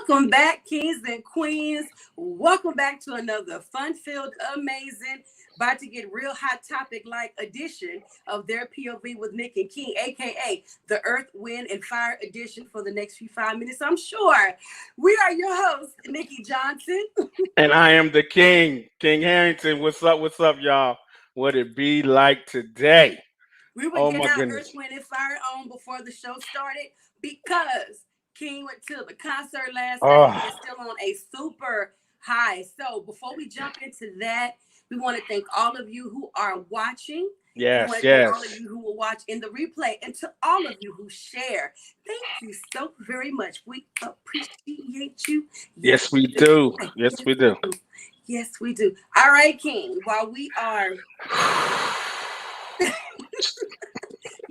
Welcome back, kings and queens. Welcome back to another fun-filled, amazing, about to get real hot topic-like edition of Their POV with Nick and King, aka the Earth, Wind, and Fire edition for the next few 5 minutes. I'm sure we are your hosts, Nikki Johnson. And I am the King, King Harrington. What's up, y'all? What it be like today? We were getting our Earth, Wind, and Fire on before the show started because King went to the concert last night. He's still on a super high. So before we jump into that, we want to thank all of you who are watching. Yes. All of you who will watch in the replay, and to all of you who share. Thank you so very much. We appreciate you. Yes, we do. Yes, we do. Yes, we do. All right, King. While we are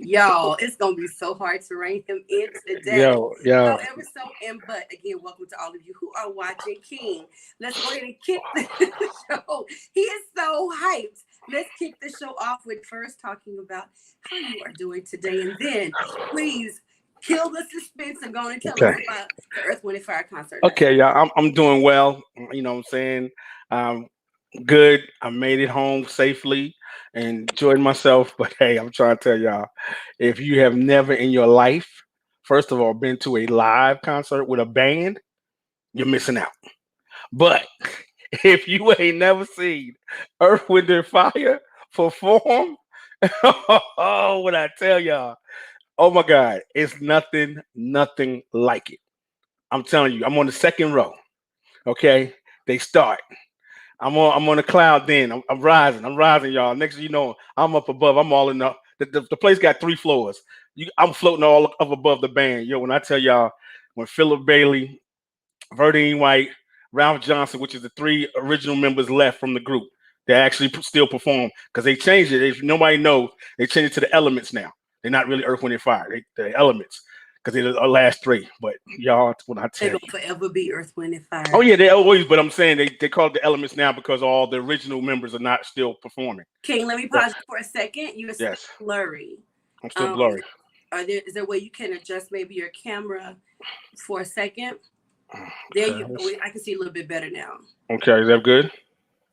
y'all, it's gonna be so hard to rein him in today. However, but again, welcome to all of you who are watching. King, let's go ahead and kick the show. He is so hyped. Let's kick the show off with first talking about how you are doing today, and then please kill the suspense and go and tell us about the Earth, Wind, and Fire concert. Okay, y'all, I'm doing well. You know what I'm saying? Good. I made it home safely and enjoyed myself. But hey, I'm trying to tell y'all, if you have never in your life, first of all, been to a live concert with a band, you're missing out. But if you ain't never seen Earth, Wind, and Fire perform, oh, what I tell y'all, oh my God, it's nothing like it. I'm telling you, I'm on the second row. Okay, they start. I'm on a cloud. Then I'm rising, y'all. Next thing you know, I'm up above. I'm all in the place got 3 floors. I'm floating all up above the band. Yo, when I tell y'all, when Philip Bailey, Verdine White, Ralph Johnson, which is the 3 original members left from the group, they actually still perform because they changed it. If nobody knows, they changed it to the Elements now. They're not really Earth, Wind, and Fire. The Elements, because they're the last 3. But y'all, when I tell you, they'll forever be Earth, Wind, and Fire. Oh yeah, they always. But I'm saying they call it the Elements now because all the original members are not still performing. King, let me pause for a second. You're still blurry. I'm still blurry. Is there a way you can adjust maybe your camera for a second? There you. I can see a little bit better now. Okay, is that good?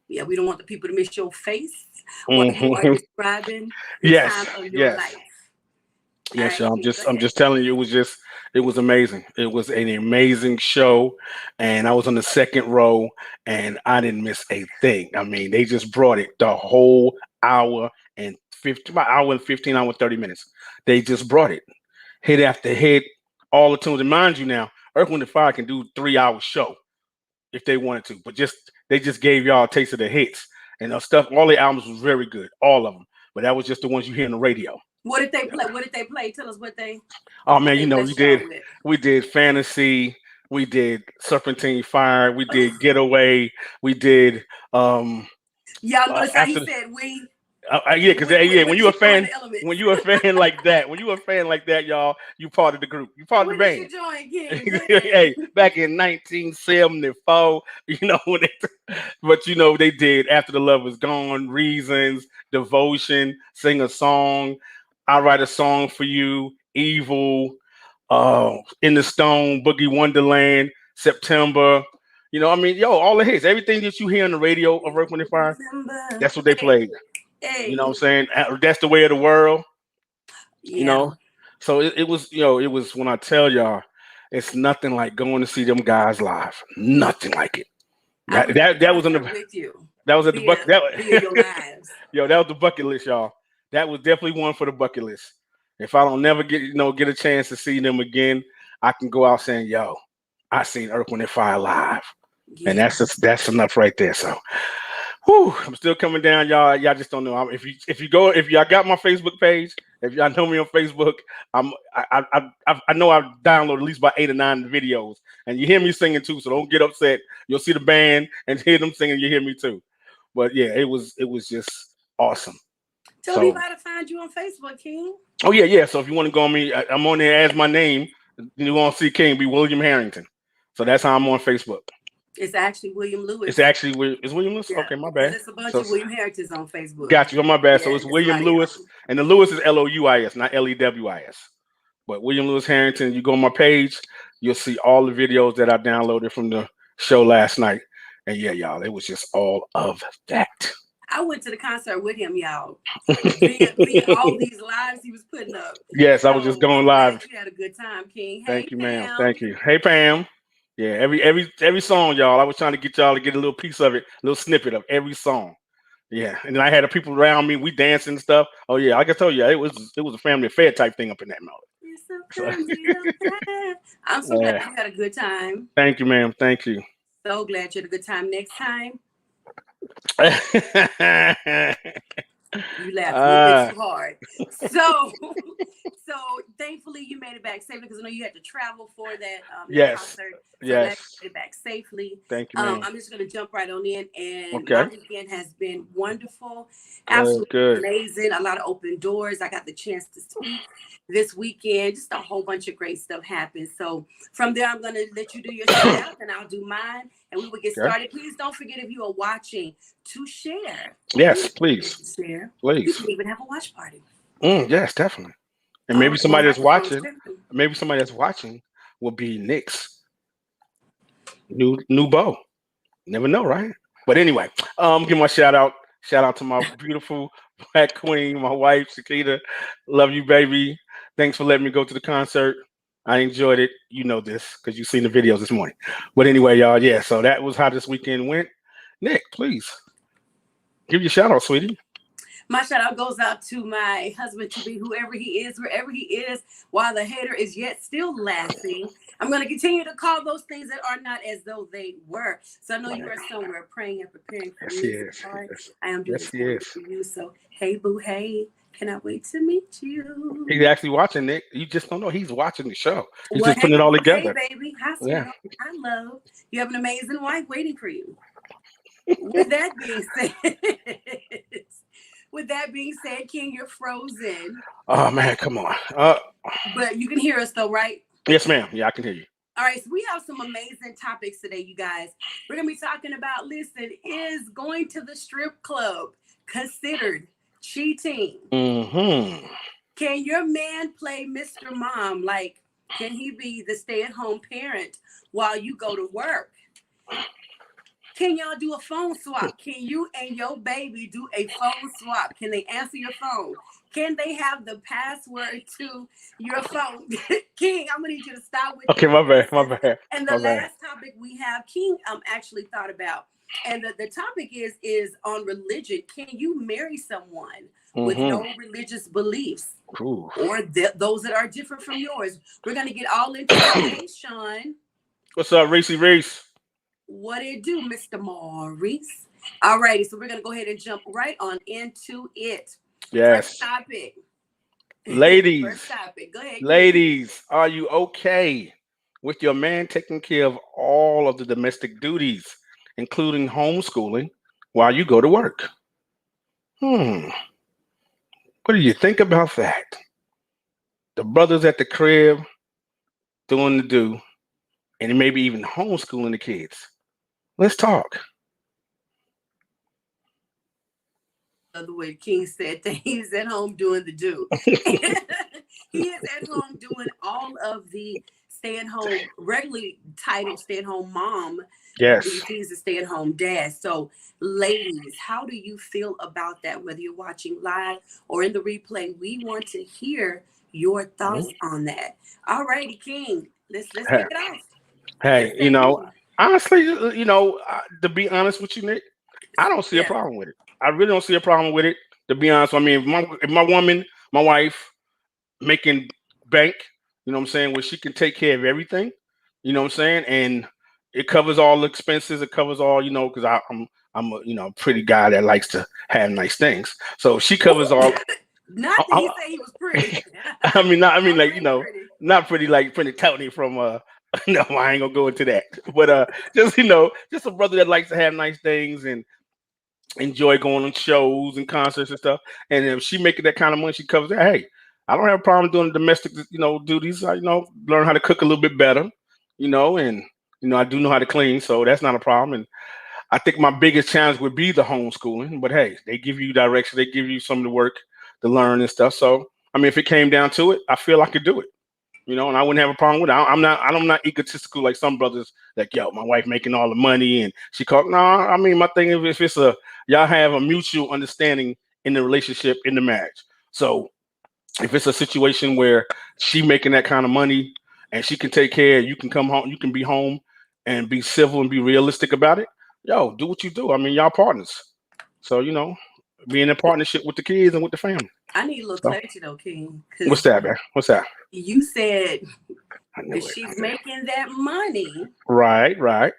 Yeah, we don't want the people to miss your face while you are describing the time of your life. Yes, y'all. I'm just telling you, it was amazing. It was an amazing show, and I was on the second row, and I didn't miss a thing. I mean, they just brought it the whole hour and 30 minutes. They just brought it, hit after hit, all the tunes. And mind you, now Earth, Wind, and Fire can do 3-hour show if they wanted to, but they just gave y'all a taste of the hits and stuff. All the albums was very good, all of them, but that was just the ones you hear on the radio. What did they play? What did they play? Tell us what they. Oh man, you know we did Fantasy, we did Serpentine Fire, we did Getaway, we did. Y'all notice how he said we. Yeah, because when you a fan like that, y'all, you part of the group, you part of the band. Hey, back in 1974, you know but you know they did After the Love Was Gone, Reasons, Devotion, Sing a Song, I Write a Song for You, Evil, In the Stone, Boogie Wonderland, September. You know, I mean, all the hits, everything that you hear on the radio of Earth, Wind, and Fire, that's what they played. Hey. You know what I'm saying? That's the way of the world. Yeah. You know, so it was, it was, when I tell y'all, it's nothing like going to see them guys live. Nothing like it. That was on the with you. That was at the bucket. That was the bucket list, y'all. That was definitely one for the bucket list. If I don't never get a chance to see them again, I can go out saying, I seen Earth, Wind, and Fire live. Yeah. And that's enough right there. So I'm still coming down, y'all. Y'all just don't know. If y'all got my Facebook page, if y'all know me on Facebook, I know I've downloaded at least about 8 or 9 videos, and you hear me singing too. So don't get upset. You'll see the band and hear them singing. You hear me too. But yeah, it was just awesome. Tell me how to find you on Facebook, King. Oh yeah. So if you want to go on me, I'm on there as my name. You want to see King be William Harrington. So that's how I'm on Facebook. It's actually William Lewis. It's William Lewis? Yeah. Okay, my bad. There's a bunch of William Harringtons on Facebook. Got you. My bad. Yeah, so it's William Lewis. And the Lewis is Louis, not Lewis. But William Lewis Harrington, you go on my page, you'll see all the videos that I downloaded from the show last night. And yeah, y'all, it was just all of that. I went to the concert with him, y'all. via all these lives he was putting up. Yes, So, I was just going live. You had a good time, King. Thank Hey, you, ma'am. Pam. Thank you. Hey, Pam. Yeah, every song, y'all. I was trying to get y'all to get a little piece of it, a little snippet of every song. Yeah, and then I had the people around me. We dancing and stuff. Oh yeah, like I told you, it was a family affair type thing up in that mountain. I'm so glad you had a good time. Thank you, ma'am. Thank you. So glad you had a good time. Next time, you laughed a little bit too hard. So thankfully you made it back safely because I know you had to travel for that concert. So yes. Glad you made it back safely. Thank you, ma'am. I'm just going to jump right on in, and Okay. my weekend has been wonderful, absolutely amazing. A lot of open doors. I got the chance to speak this weekend. Just a whole bunch of great stuff happened. So from there, I'm going to let you do your shout out, and I'll do mine, and we will get started. Please don't forget, if you are watching, to share. Yes, please. Share. Please. You can even have a watch party. Yes, definitely. And maybe somebody that's watching, will be Nick's new beau. Never know, right? But anyway, give my shout out. Shout out to my beautiful black queen, my wife, Shakita. Love you, baby. Thanks for letting me go to the concert. I enjoyed it. You know this because you've seen the videos this morning. But anyway, y'all, yeah, so that was how this weekend went. Nick, please give your shout out, sweetie. My shout out goes out to my husband to be, whoever he is, wherever he is, while the hater is yet still laughing. I'm going to continue to call those things that are not as though they were. So I know you are somewhere praying and preparing for me. Yes. I am doing this for you. So, hey, boo, hey. Cannot wait to meet you. He's actually watching, Nick. You just don't know. He's watching the show. He's just putting it all together. Hey, baby. Hi, sweetheart. I love. You have an amazing wife waiting for you. With that being said, King, you're frozen. Oh, man, come on. But you can hear us, though, right? Yes, ma'am. Yeah, I can hear you. All right, so we have some amazing topics today, you guys. We're going to be talking about, listen, is going to the strip club considered cheating? Mm-hmm. Can your man play Mr. Mom? Like, can he be the stay-at-home parent while you go to work? Can y'all do a phone swap? Can you and your baby do a phone swap? Can they answer your phone? Can they have the password to your phone? King, I'm gonna need you to stop with my bad. And the last topic we have, King actually thought about, and the topic is on religion. Can you marry someone with no religious beliefs? Ooh. Or those that are different from yours? We're gonna get all into it. Sean. What's up, Reese? What it do, Mr. Maurice? All righty, so we're going to go ahead and jump right on into it. Yes. First topic. Ladies. First topic. Go ahead. Ladies, are you okay with your man taking care of all of the domestic duties, including homeschooling, while you go to work? What do you think about that? The brothers at the crib doing the do, and maybe even homeschooling the kids. Let's talk. The way King said that he's at home doing the do. He is at home doing all of the stay-at-home, regularly titled stay-at-home mom. Yes. He's a stay-at-home dad. So, ladies, how do you feel about that? Whether you're watching live or in the replay, we want to hear your thoughts on that. All righty, King. Let's kick it off. Hey, honestly, to be honest with you, Nick, I don't see a problem with it. I really don't see a problem with it, to be honest. I mean, if my woman, my wife, making bank, you know what I'm saying, where she can take care of everything, you know what I'm saying, and it covers all the expenses, it covers all, because I'm a pretty guy that likes to have nice things. So she covers all. Not that he said he was pretty. Not pretty like Pretty Tony from no, I ain't gonna go into that. But just a brother that likes to have nice things and enjoy going on shows and concerts and stuff. And if she making that kind of money, she covers that. Hey, I don't have a problem doing domestic, duties. I, learn how to cook a little bit better, and I do know how to clean, so that's not a problem. And I think my biggest challenge would be the homeschooling. But hey, they give you direction, they give you some of the work to learn and stuff. So I mean, if it came down to it, I feel I could do it. And I wouldn't have a problem with it. I'm not egotistical like some brothers. Like, yo, my wife making all the money and she called. No, I mean, my thing is if it's y'all have a mutual understanding in the relationship, in the marriage. So if it's a situation where she making that kind of money and she can take care, you can come home, you can be home and be civil and be realistic about it. Yo, do what you do. I mean, y'all partners. So, be in a partnership with the kids and with the family. I need a little So, clarity though, King. what's that, man? What's that? You said if she's making that money, right.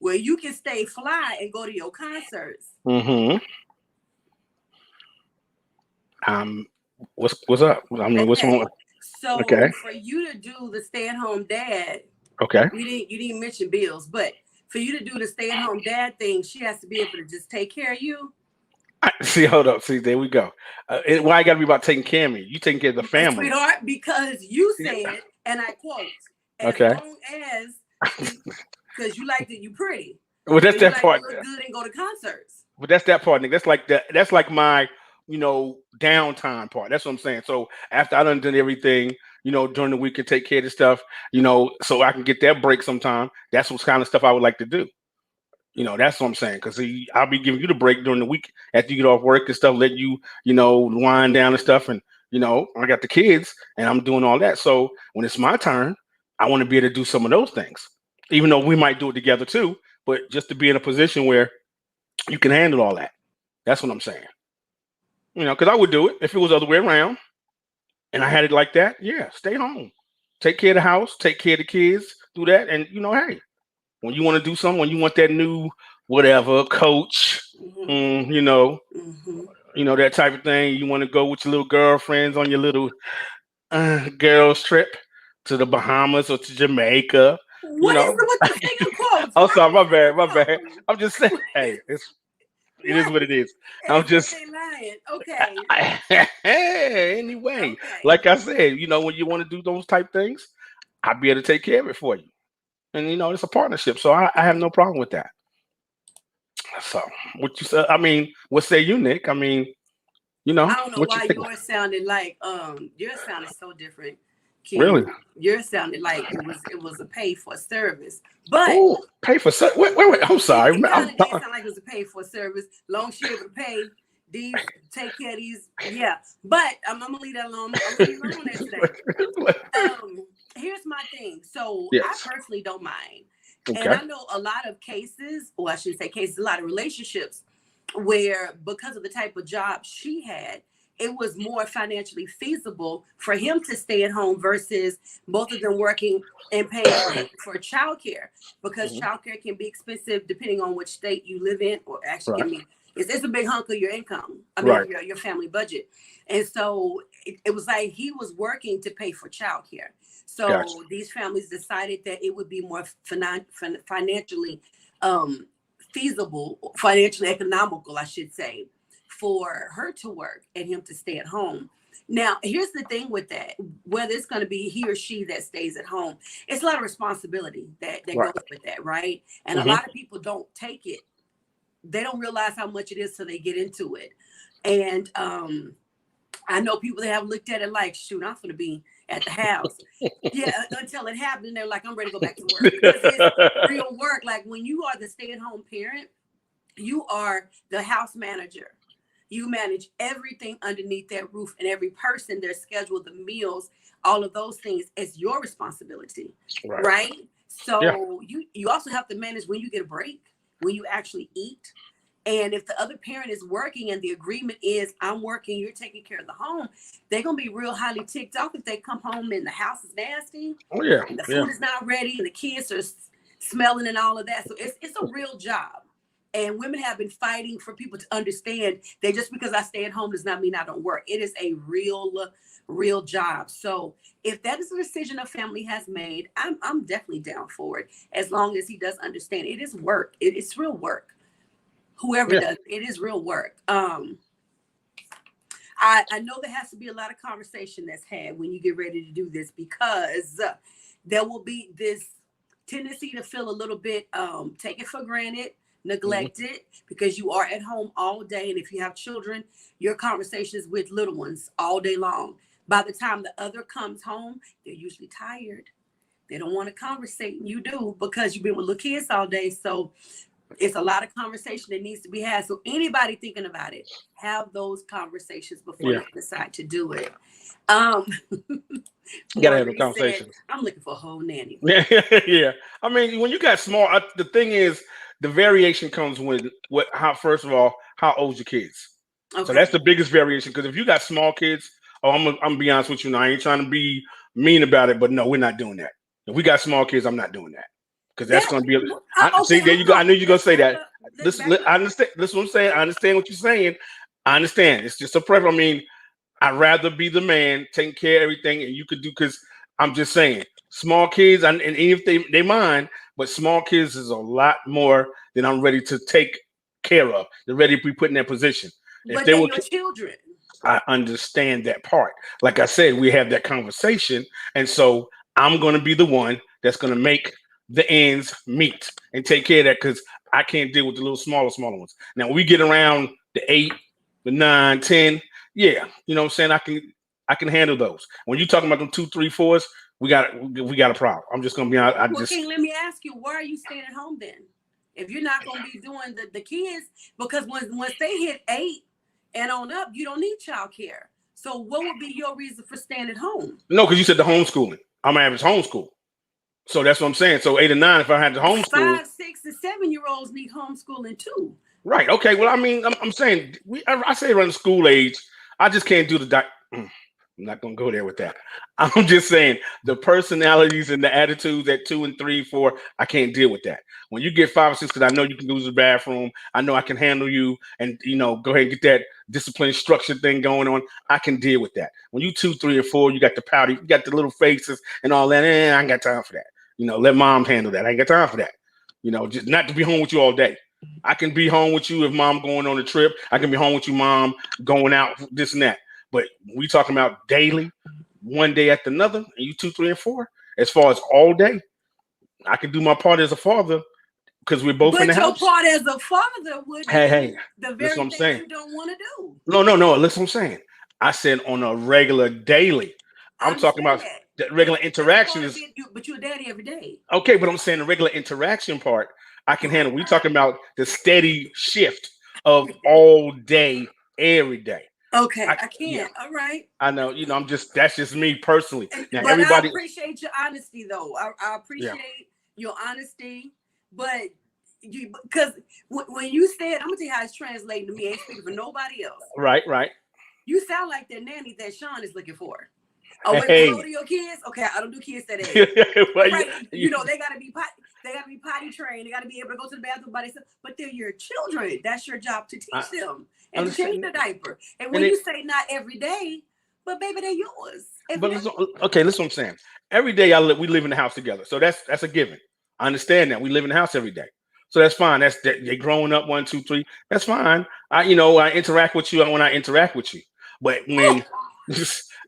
Well, you can stay fly and go to your concerts. Mm-hmm. What's up? I mean, what's wrong? So for you to do the stay-at-home dad, okay. You didn't mention bills, but for you to do the stay-at-home dad thing, she has to be able to just take care of you. Hold up. See, there we go. Why you got to be about taking care of me? You taking care of the family, sweetheart, because you said, and I quote, as long as, because you like that you pretty. Well, that's that part. Look good and go to concerts. But that's that part, Nick. That's like that. That's like my, downtime part. That's what I'm saying. So after I done everything, during the week and take care of the stuff, so I can get that break sometime. That's what kind of stuff I would like to do. That's what I'm saying. Because I'll be giving you the break during the week after you get off work and stuff, let you, wind down and stuff. And, I got the kids and I'm doing all that. So when it's my turn, I want to be able to do some of those things, even though we might do it together too. But just to be in a position where you can handle all that. That's what I'm saying. Because I would do it if it was the other way around and I had it like that. Yeah, stay home. Take care of the house. Take care of the kids. Do that. And, hey, when you want to do something, when you want that new whatever, coach, that type of thing, you want to go with your little girlfriends on your little girls trip to the Bahamas or to Jamaica. What is with the single quotes? I'm sorry, my bad. I'm just saying, hey, it is what it is. I'm just lying. Okay. Anyway, like I said, when you want to do those type things, I'll be able to take care of it for you. And it's a partnership, so I have no problem with that. So what you said, I mean, what say you, Nick? I mean, I don't know why yours sounded like yours sounded so different. King. Really? Yours sounded like it was a pay for service, but pay for service. Wait. I'm sorry. It did sound like it was a pay for service. Long as you're able to pay these, take care of these. Yeah, but I'm gonna leave that alone. I'm gonna leave it alone today. Here's my thing. So I personally don't mind, and I know a lot of cases, or I shouldn't say cases, a lot of relationships where because of the type of job she had, it was more financially feasible for him to stay at home versus both of them working and paying for childcare, because childcare can be expensive depending on which state you live in, or actually it's a big hunk of your income. I mean, your family budget. And so it was like he was working to pay for childcare. So these families decided that it would be more financially feasible, financially economical, I should say, for her to work and him to stay at home. Now, here's the thing with that, whether it's going to be he or she that stays at home, it's a lot of responsibility that goes with that, right? And a lot of people don't take it. They don't realize how much it is till they get into it. And I know people that have looked at it like, shoot, I'm going to be at the house. Until it happened, and they're like, I'm ready to go back to work. Because it's real work. Like when you are the stay-at-home parent, you are the house manager. You manage everything underneath that roof, and every person, their schedule, the meals, all of those things is your responsibility, right? So you also have to manage when you get a break, when you actually eat. And if the other parent is working and the agreement is I'm working, you're taking care of the home, they're going to be real highly ticked off if they come home and the house is nasty. And the food is not ready and the kids are smelling and all of that. So it's a real job. And women have been fighting for people to understand that just because I stay at home does not mean I don't work. It is a real job. So if that is a decision a family has made, I'm definitely down for it, as long as he does understand it is work. It's real work. Whoever does, it is real work. I know there has to be a lot of conversation that's had when you get ready to do this, because there will be this tendency to feel a little bit taken for granted, neglected, because you are at home all day. And if you have children, your conversations with little ones all day long. By the time the other comes home, they're usually tired. They don't want to conversate. You do, because you've been with little kids all day. So it's a lot of conversation that needs to be had. So anybody thinking about it, have those conversations before you decide to do it. You gotta have the conversation. I'm looking for a whole nanny. Yeah. I mean, when you got small, the thing is, the variation comes with first of all, how old your kids. Okay. So that's the biggest variation. Because if you got small kids, I'm gonna be honest with you now. I ain't trying to be mean about it, but no, we're not doing that. If we got small kids, I'm not doing that. Because that's going to be. See, there you go. I knew you were going to say that. I understand. Listen, what I'm saying. I understand what you're saying. I understand. It's just a preference. I mean, I'd rather be the man, taking care of everything, and you could do. Because I'm just saying, small kids, and if they mind, but small kids is a lot more than I'm ready to take care of. They're ready to be put in that position. But they're your children. I understand that part. Like I said, we have that conversation, and so I'm going to be the one that's going to make the ends meet and take care of that, because I can't deal with the little smaller ones. Now we get around the 8, the 9, 10, yeah, you know what I'm saying, I can handle those. When you talking about them 2, 3, 4s, we got a problem. I'm just gonna be honest. King, let me ask you, why are you staying at home then? If you're not gonna be doing the kids, because once they hit 8 and on up, you don't need childcare. So what would be your reason for staying at home? No, because you said the homeschooling. I'm average homeschool. So that's what I'm saying. So 8 and 9, if I had to homeschool, 5, 6, and 7-year-olds need homeschooling too. Right. Okay. Well, I mean, I'm saying I say around the school age. I just can't do I'm not gonna go there with that. I'm just saying the personalities and the attitudes at 2 and 3, 4. I can't deal with that. When you get 5 or 6, because I know you can go to the bathroom. I know I can handle you, and go ahead and get that discipline structure thing going on. I can deal with that. When you 2, 3, and 4, you got the pouty, you got the little faces and all that. I ain't got time for that. Let mom handle that. I ain't got time for that. Just not to be home with you all day. I can be home with you if mom going on a trip. I can be home with you, mom, going out, this and that. But we talking about daily, one day after another, and you 2, 3, and 4, as far as all day, I can do my part as a father, because we're both in the house. But your part as a father would be the very thing saying. You don't want to do. No. Listen what I'm saying. I said on a regular daily. I'm talking about the regular interactions. But you're a daddy every day. Okay, but I'm saying the regular interaction part, I can handle. We talking about the steady shift of all day, every day. Okay, I can't. Yeah. All right. I know. That's just me personally. Now, but everybody. I appreciate your honesty, though. I appreciate your honesty, but because when you said, I'm gonna tell you how it's translating to me. I ain't speaking for nobody else. Right. You sound like that nanny that Sean is looking for. Oh, wait, how old are your kids? Okay, I don't do kids that age. Well, right. They gotta be potty trained. They gotta be able to go to the bathroom by themselves. But they're your children. That's your job to teach them and to change the diaper. And when you say not every day, but baby, they're yours. Listen what I'm saying. Every day we live in the house together. So that's a given. I understand that. We live in the house every day. So that's fine. They're growing up 1, 2, 3. That's fine. I interact with you when I interact with you. But when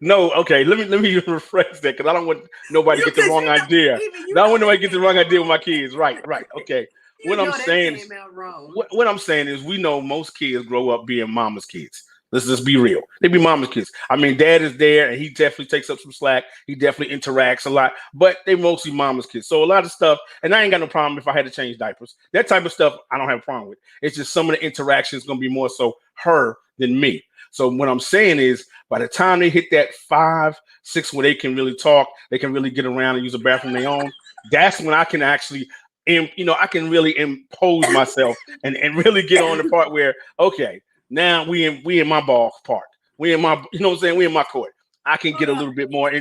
no, okay, let me rephrase that, because I don't want nobody to get the wrong idea. I don't want nobody to get the wrong idea with my kids. Right. Okay. What I'm saying is we know most kids grow up being mama's kids. Let's just be real. They be mama's kids. I mean, dad is there and he definitely takes up some slack. He definitely interacts a lot, but they mostly mama's kids. So a lot of stuff, and I ain't got no problem if I had to change diapers. That type of stuff, I don't have a problem with. It's just some of the interactions going to be more so her than me. So what I'm saying is, by the time they hit that 5, 6, where they can really talk, they can really get around and use a bathroom of their own, that's when I can actually, I can really impose myself and really get on the part where, okay, now we in my ball park. We in my, you know what I'm saying? We in my court. I can get a little bit more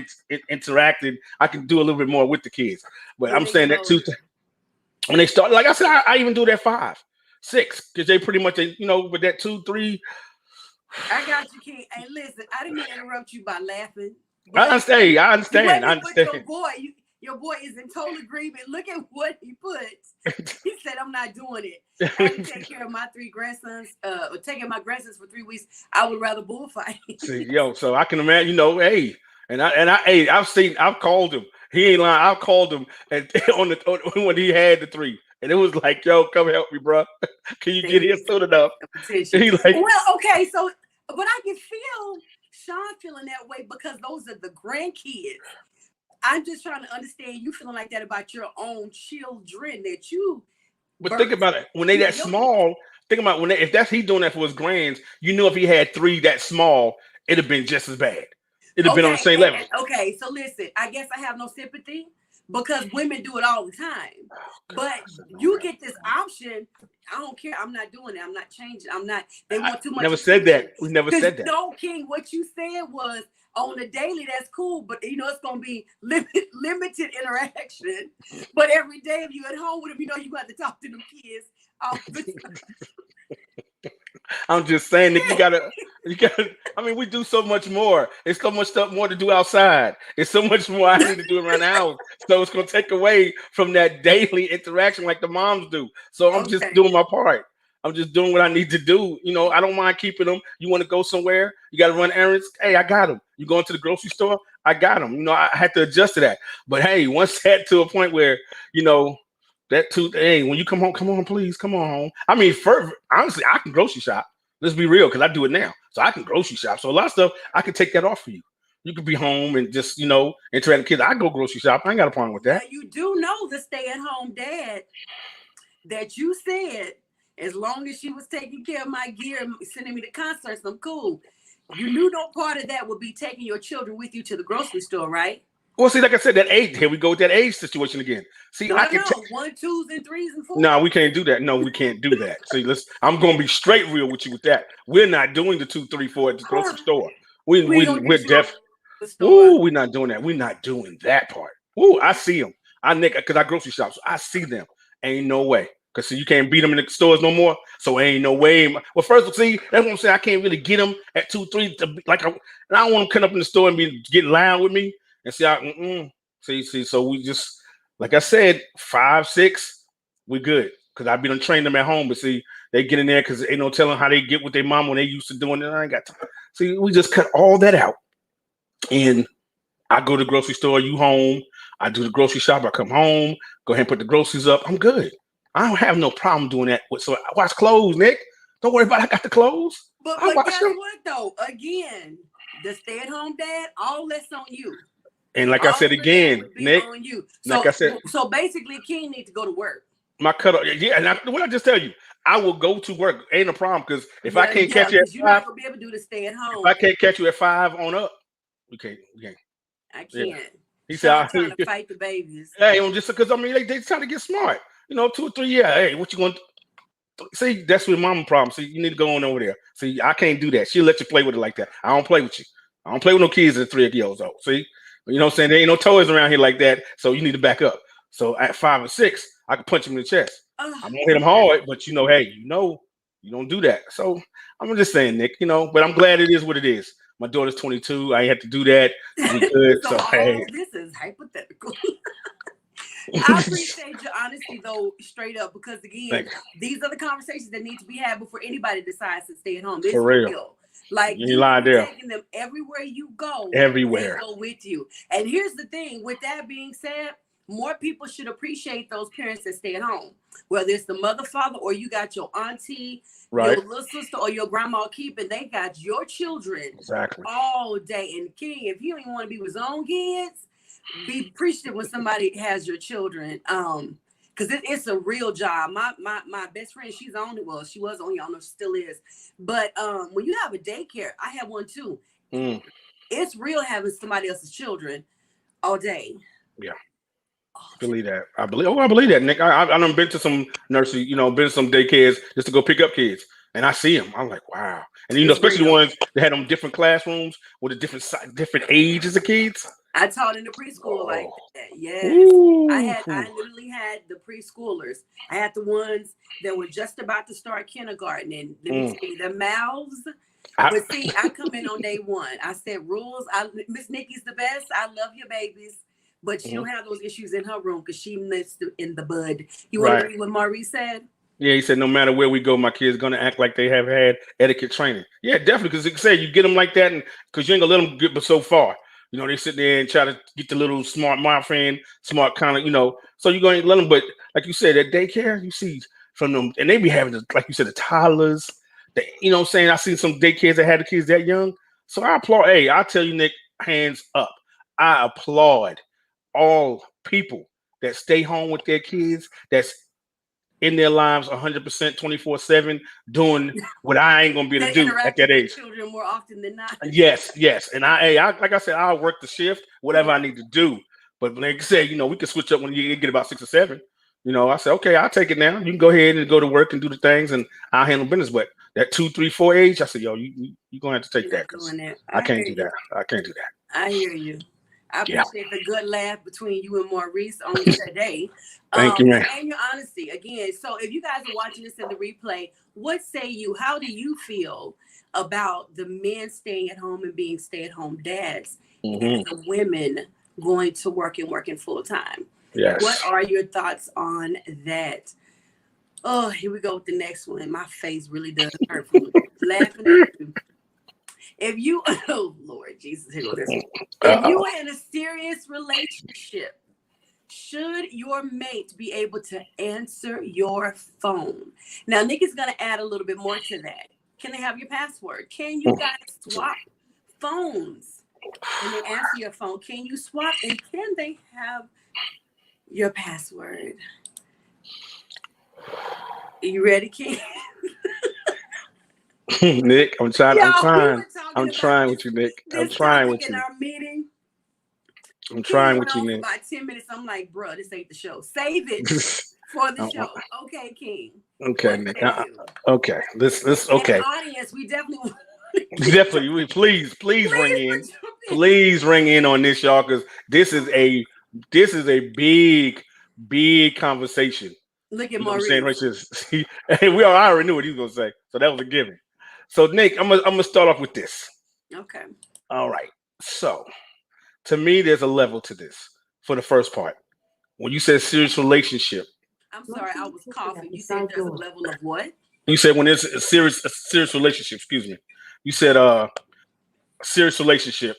interactive. I can do a little bit more with the kids. But I'm saying that too. When they start, like I said, I even do that 5, 6, because they pretty much, with that 2, 3. I got you, King. And listen, I didn't mean to interrupt you by laughing. I understand. Your boy is in total agreement. Look at what he put. He said, I'm not doing it. I can take care of my 3 grandsons, taking my grandsons for 3 weeks. I would rather bullfight. See, so I can imagine, hey, I've called him. He ain't lying. I've called him when he had the 3. And it was like, yo, come help me, bro. Can you get here soon enough? Well, okay, so, but I can feel Sean feeling that way because those are the grandkids. I'm just trying to understand you feeling like that about your own children that you. But think about it. When they that small, think about when if that's he doing that for his grands, you know, if he had 3 that small, it'd have been just as bad. It'd have been on the same level. Okay, so listen, I guess I have no sympathy because women do it all the time. But you get this option. I don't care. I'm not doing it. I'm not changing. I'm not. They want too much. Never said that. We never said that. No, King. What you said was on the daily. That's cool, but you know it's gonna be limited interaction. But every day, if you at home with them, you know you got to talk to them kids. I'm just saying that you gotta. I mean, we do so much more. There's so much stuff more to do outside. It's so much more I need to do around the house. So it's gonna take away from that daily interaction like the moms do. So I'm just doing my part. I'm just doing what I need to do. You know, I don't mind keeping them. You want to go somewhere? You got to run errands? Hey, I got them. You going to the grocery store? I got them. You know, I had to adjust to that. But hey, once that to a point where, you know, hey, when you come home, come on, please, come on home. I mean, honestly, I can grocery shop. Let's be real, because I do it now. So I can grocery shop. So a lot of stuff, I can take that off for you. You could be home and just, you know, interact with kids. I go grocery shop. I ain't got a problem with that. Now, you do know the stay-at-home dad that you said, as long as she was taking care of my gear and sending me to concerts, I'm cool. You knew no part of that would be taking your children with you to the grocery store, right? Well, see, like I said, that age, here we go with that age situation again. See, I can take 1, 2s, and 3s and 4s. No, we can't do that. No, we can't do that. See, I'm gonna be straight real with you with that. We're not doing the 2, 3, 4 at the grocery store. We're deaf. Ooh, we're not doing that. We're not doing that part. Ooh, I see them. Because I grocery shop, so I see them. Ain't no way. Because see, you can't beat them in the stores no more. So ain't no way. Well, first, see, that's what I'm saying. I can't really get them at 2, 3. And I don't want them coming up in the store and be getting loud with me. And see, so we just, like I said, 5, 6, we good. Because I be done train them at home. But see, they get in there because ain't no telling how they get with their mom when they used to doing it. I ain't got time. See, we just cut all that out. And I go to the grocery store, you home. I do the grocery shop, I come home, go ahead and put the groceries up. I'm good. I don't have no problem doing that. So I wash clothes, Nick. Don't worry about it. I got the clothes. But guess what, though? Again, the stay-at-home dad, all that's on you. And like I said again, Nick, on you. So, like I said, so basically, King needs to go to work. My cutoff, yeah. And what I just tell you, I will go to work. Ain't a problem, because if I can't catch you at 5, you're not gonna be able to do the stay at home. If I can't catch you at 5 on up, we can't. I can't. Yeah. He said, "I'm trying to fight the babies." Hey, just because I mean they trying to get smart. You know, 2 or 3 years. Hey, what you going to see? That's with mama problem. See, you need to go on over there. See, I can't do that. She'll let you play with it like that. I don't play with you. I don't play with no kids at 3 years old. See, you know what I'm saying? There ain't no toys around here like that. So you need to back up. So at 5 or 6, I can punch him in the chest. I'm gonna hit him hard, but you know, hey, you don't do that. So I'm just saying, Nick. You know, but I'm glad it is what it is. My daughter's 22. I had to do that. We good. so hey. This is hypothetical. I appreciate your honesty, though, straight up, because again, these are the conversations that need to be had before anybody decides to stay at home. This For real. Like you lying there. Taking them everywhere you go. Everywhere. They go with you. And here's the thing. With that being said, more people should appreciate those parents that stay at home, whether it's the mother, father, or you got your auntie, your little sister, or your grandma keeping. They got your children all day. And King, if you don't even want to be with his own kids, be appreciative when somebody has your children. Because it's a real job. My best friend, she's on it. Well, she was on, y'all know she still is. But when you have a daycare, I have one too. It's real having somebody else's children all day. Yeah. Believe that. I believe that, Nick. I done been to some nursery, been to some daycares just to go pick up kids, and I see them. I'm like, wow. And especially the ones that had them different classrooms with the different ages of kids. I taught in the preschool like that. Yes, ooh. I literally had the preschoolers. I had the ones that were just about to start kindergarten, and let me tell you, the mouths. But see, I come in on day one. I said rules. Miss Nikki's the best. I love your babies. But she don't have those issues in her room because she missed in the bud. You want to read what Maurice said? Yeah, he said, no matter where we go, my kids going to act like they have had etiquette training. Yeah, definitely. Because like I said, you get them like that, and because you ain't going to let them get but so far. They sit there and try to get the little smart mouth in, smart kind of, So you're going to let them. But like you said, at daycare, you see from them, and they be having, like you said, the toddlers. You know what I'm saying? I seen some daycares that had the kids that young. So I applaud. Hey, I tell you, Nick, hands up. I applaud all people that stay home with their kids, that's in their lives 100% 24/7, doing what I ain't gonna be able to That do at interact that with age. children more often than not. Yes, yes. And I like I said, I'll work the shift, whatever I need to do. But like I said, we can switch up when you get about 6 or 7. I said, okay, I'll take it now. You can go ahead and go to work and do the things, and I'll handle business. But that 2, 3, 4 age, I said, yo, you gonna have to take You're that not because doing that. I can't do that. I can't do that. I hear you. I Yeah. appreciate the good laugh between you and Maurice on today. Thank you, man. And your honesty again. So if you guys are watching this in the replay, what say you? How do you feel about the men staying at home and being stay-at-home dads, and the women going to work and working full time? Yes. What are your thoughts on that? Oh, here we go with the next one. My face really does hurt from laughing at you. If you, oh Lord Jesus, here goes this one. If you are in a serious relationship, should your mate be able to answer your phone? Now, Nick is going to add a little bit more to that. Can they have your password? Can you guys swap phones and they answer your phone? Can you swap, and can they have your password? Are you ready, King? Nick, I'm trying. Yo, I'm trying with you, Nick. I'm trying with you. In our meeting, I'm trying with you, Nick. For about 10 minutes, I'm like, bro, this ain't the show. Save it for the show. Okay, King. Okay, Nick. Okay, this. Okay. And audience, we definitely. Definitely, please ring in. Please ring in on this, y'all, because this is a big conversation. Look at Maurice. I already knew what he was gonna say, so that was a given. So Nick, I'm gonna start off with this. Okay. All right. So to me, there's a level to this. For the first part, when you said serious relationship. I'm sorry, I was coughing. You said there's a level of what? You said when it's a serious relationship. Excuse me. You said a serious relationship.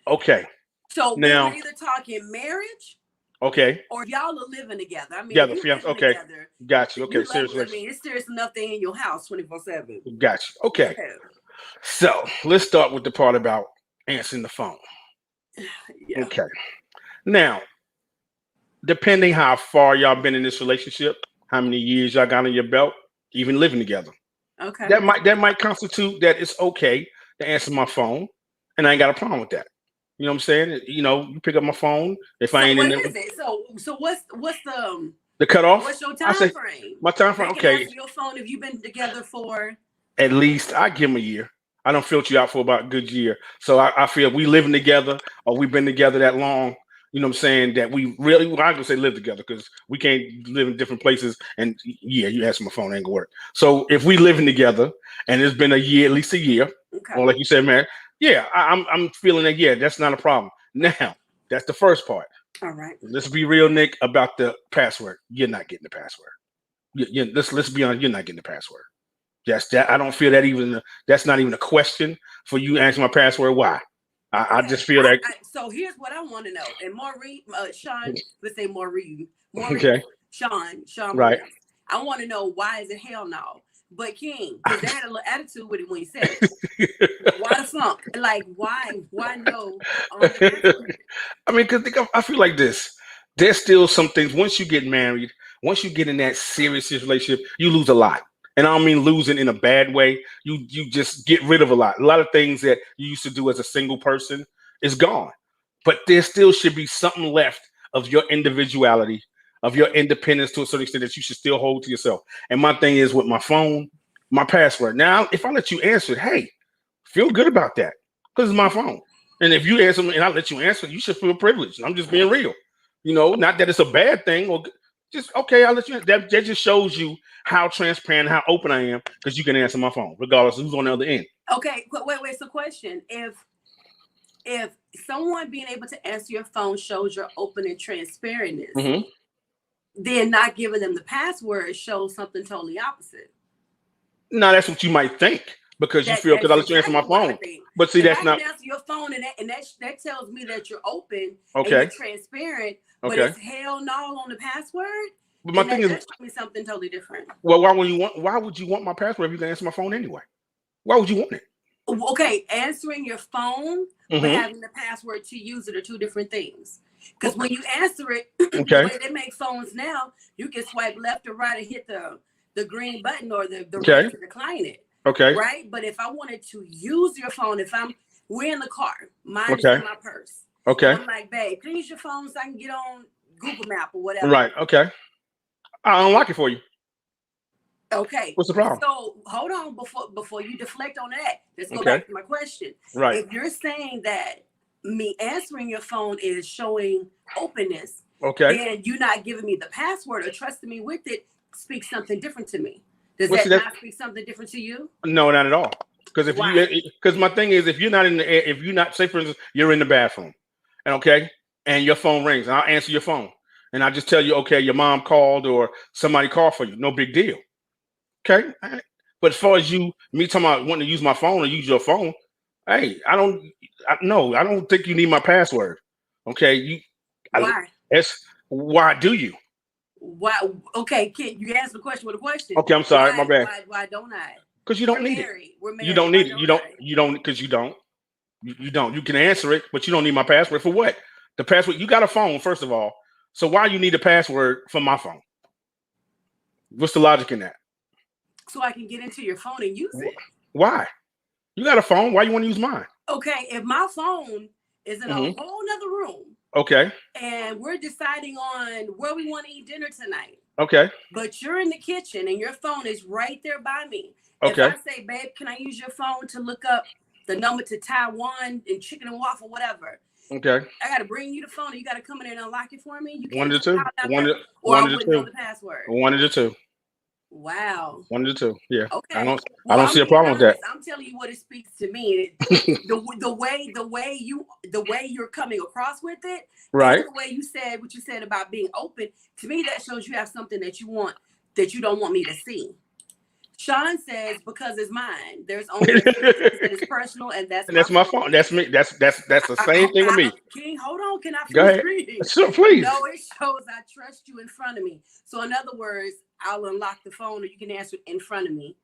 Okay. So now we're either talking marriage. Okay. Or y'all are living together. I mean, okay. Got you. Okay. Seriously. I mean, it's serious enough they're in your house 24/7. Got you. Okay. Yeah. So let's start with the part about answering the phone. Yeah. Okay. Now, depending how far y'all been in this relationship, how many years y'all got on your belt, even living together. Okay. That might constitute that it's okay to answer my phone, and I ain't got a problem with that. You know what I'm saying? You pick up my phone if I ain't in there. What is it? So what's the cutoff? What's your time frame? My time frame. Okay. Answer your phone if you've been together for at least I give them a year. I don't filter you out for about a good year. So I feel we living together or we've been together that long. You know what I'm saying? That we really, I'm gonna say live together because we can't live in different places. And yeah, you answer my phone, ain't gonna work. So if we living together and it's been a year, at least a year, or like you said, man, yeah, I'm feeling that. Yeah, that's not a problem. Now that's the first part. All right. Let's be real, Nick, about the password. You're not getting the password. Let's be honest. You're not getting the password. Yes, that I don't feel that that's not even a question for you answering my password. Why? I just feel that. So here's what I want to know. And Sean, let's say Maurice. Okay. Sean. Right. Maurice. I want to know why is it hell no? But King, because they had a little attitude with it when he said it. Why the funk? Like, why no? I mean, because I feel like this. There's still some things. Once you get married, once you get in that serious relationship, you lose a lot. And I don't mean losing in a bad way. You just get rid of a lot. A lot of things that you used to do as a single person is gone. But there still should be something left of your individuality, of your independence to a certain extent that you should still hold to yourself. And my thing is with my phone, my password. Now, if I let you answer it, hey, feel good about that because it's my phone. And if you answer me and I let you answer, you should feel privileged. I'm just being real. Not that it's a bad thing or just, okay, I'll let you. That just shows you how transparent, how open I am because you can answer my phone regardless of who's on the other end. Okay, wait. So question, if someone being able to answer your phone shows your open and transparentness, then not giving them the password shows something totally opposite. No, that's what you might think because you feel because I let you answer my phone. But see, that's not. Answer your phone and that tells me that you're open and you're transparent. But it's hell no on the password. But my thing is, that shows me something totally different. Well, why would you want my password if you can answer my phone anyway? Why would you want it? Okay, answering your phone but having the password to use it are two different things. Because when you answer it, the way they make phones now, you can swipe left or right and hit the green button or the red to decline it. Okay. Right? But if I wanted to use your phone, we're in the car, mine is in my purse. Okay. I'm like, babe, can you use your phone so I can get on Google Map or whatever? Right. Okay. I'll unlock it for you. Okay. What's the problem? So hold on before you deflect on that. Let's go back to my question. Right. If you're saying that me answering your phone is showing openness, then you not giving me the password or trusting me with it speaks something different to me. Does that not speak something different to you? No, not at all. Because because my thing is, if you're not, say for instance, you're in the bathroom, and your phone rings, and I'll answer your phone, and I just tell you, okay, your mom called or somebody called for you, no big deal. Okay, but as far as me talking about wanting to use my phone or use your phone, hey, I don't think you need my password. Okay, why? Why do you? Why? Okay, kid, you answer the question with a question. Okay, I'm sorry, my bad. Why don't I? Because you don't need it. We're married. You don't need it. You don't because you don't. You don't. You can answer it, but you don't need my password for what? The password. You got a phone, first of all. So why you need a password for my phone? What's the logic in that? So I can get into your phone and use it. Why? You got a phone. Why you want to use mine? Okay, if my phone is in a whole nother room. Okay. And we're deciding on where we want to eat dinner tonight. Okay. But you're in the kitchen and your phone is right there by me. Okay. If I say, babe, can I use your phone to look up the number to Taiwan and chicken and waffle, whatever? Okay. I got to bring you the phone and you got to come in and unlock it for me? You can't. One of the two. Or I wouldn't know the password. One of the two. Wow. One of the two. Yeah. Okay. I don't see a problem with that. I'm telling you what it speaks to me. the way you're coming across with it. Right. And the way you said what you said about being open, to me that shows you have something that you want that you don't want me to see. Sean says because it's mine. There's only that is personal, and that's my phone. That's me. That's the same thing with me. King, hold on. Can I finish reading? Sure, please. No, it shows I trust you in front of me. So in other words, I'll unlock the phone, or you can answer it in front of me.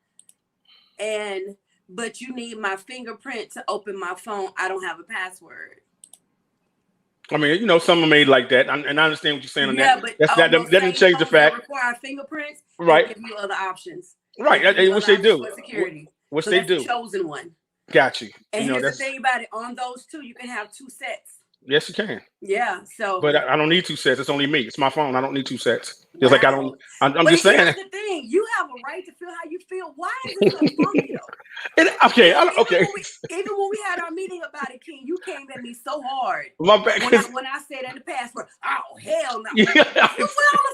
But you need my fingerprint to open my phone. I don't have a password. I mean, some are made like that, and I understand what you're saying on that. But that doesn't change the fact. Require fingerprints, right? Give you other options. Right, which they do. Security. Which they do. The chosen one. Got you. And here's the thing about it: on those two, you can have two sets. Yes, you can. Yeah. So. But I don't need two sets. It's only me. It's my phone. I don't need two sets. Just like I don't. I'm just saying. Here's the thing: you have a right to feel how you feel. Why is it so funky though? Okay. Even when we had our meeting about it, King, you came at me so hard. My bad. When I said in the password, oh hell no! Yeah. What all the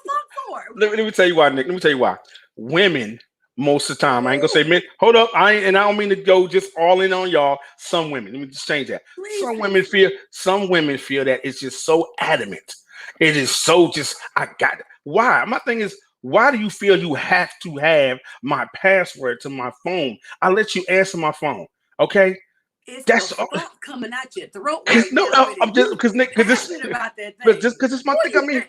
fuck for? Let me tell you why, Nick. Let me tell you why. Women. Most of the time, I ain't gonna say men. Hold up, I don't mean to go just all in on y'all. Some women, let me just change that. Some women feel that it's just so adamant. It is so just I got it. Why? My thing is, why do you feel you have to have my password to my phone? I let you answer my phone, okay? That's coming at your throat. No, I'm just because Nick, because it's my thing. I mean,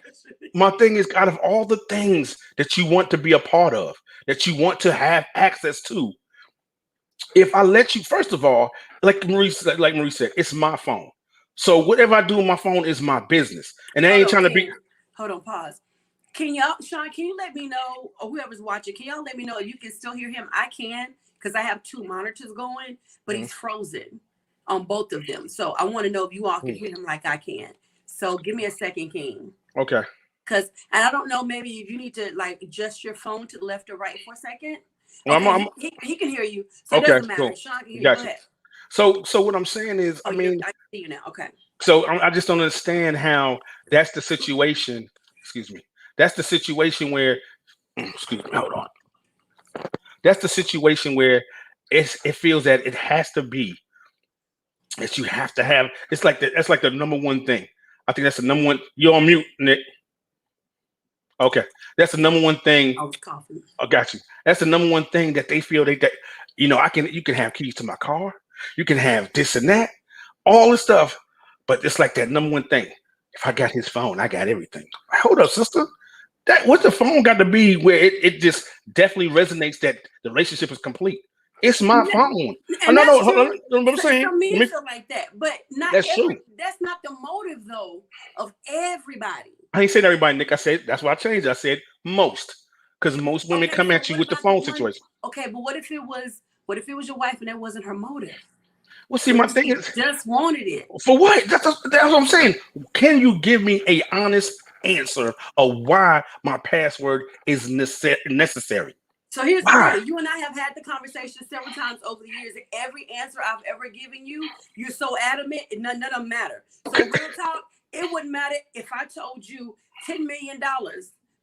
my thing is out of all the things that you want to be a part of, that you want to have access to. If I let you, first of all, like Marie said, it's my phone. So whatever I do on my phone is my business, and I ain't trying to be. Hold on, pause. Sean? Can you let me know, or whoever's watching? Can y'all let me know if you can still hear him? I can. Because I have two monitors going, but he's frozen on both of them. So I want to know if you all can hear him like I can. So give me a second, King. Okay. And I don't know, maybe if you need to like adjust your phone to the left or right for a second. Okay, he can hear you. So it doesn't matter. Cool. Sean can hear you. Go ahead. So what I'm saying is, I mean, I see you now. Okay. So I just don't understand how that's the situation. Excuse me. That's the situation where, excuse me, hold on. That's the situation where it feels that it has to be that you have to have. It's like that's like the number one thing. I think that's the number one. You're on mute, Nick. Okay, that's the number one thing. I was coughing. I got you. That's the number one thing that they feel that you can have keys to my car, you can have this and that, all this stuff, but it's like that number one thing. If I got his phone, I got everything. Hold up, sister. What's the phone got to be where it just definitely resonates that the relationship is complete? It's my phone. And No, that's hold on. true. What I'm saying. Some men feel like that, but That's true. That's not the motive though of everybody. I ain't saying everybody, Nick. I said that's why I changed. I said most, because most women come at you with the phone situation. Okay, but what if it was your wife and that wasn't her motive? Well, see, my thing is just wanted it. For what? That's what I'm saying. Can you give me a honest answer of why my password is necessary? So here's the thing. You and I have had the conversation several times over the years. Every answer I've ever given you, you're so adamant, none of them matter. So real talk, it wouldn't matter if I told you $10 million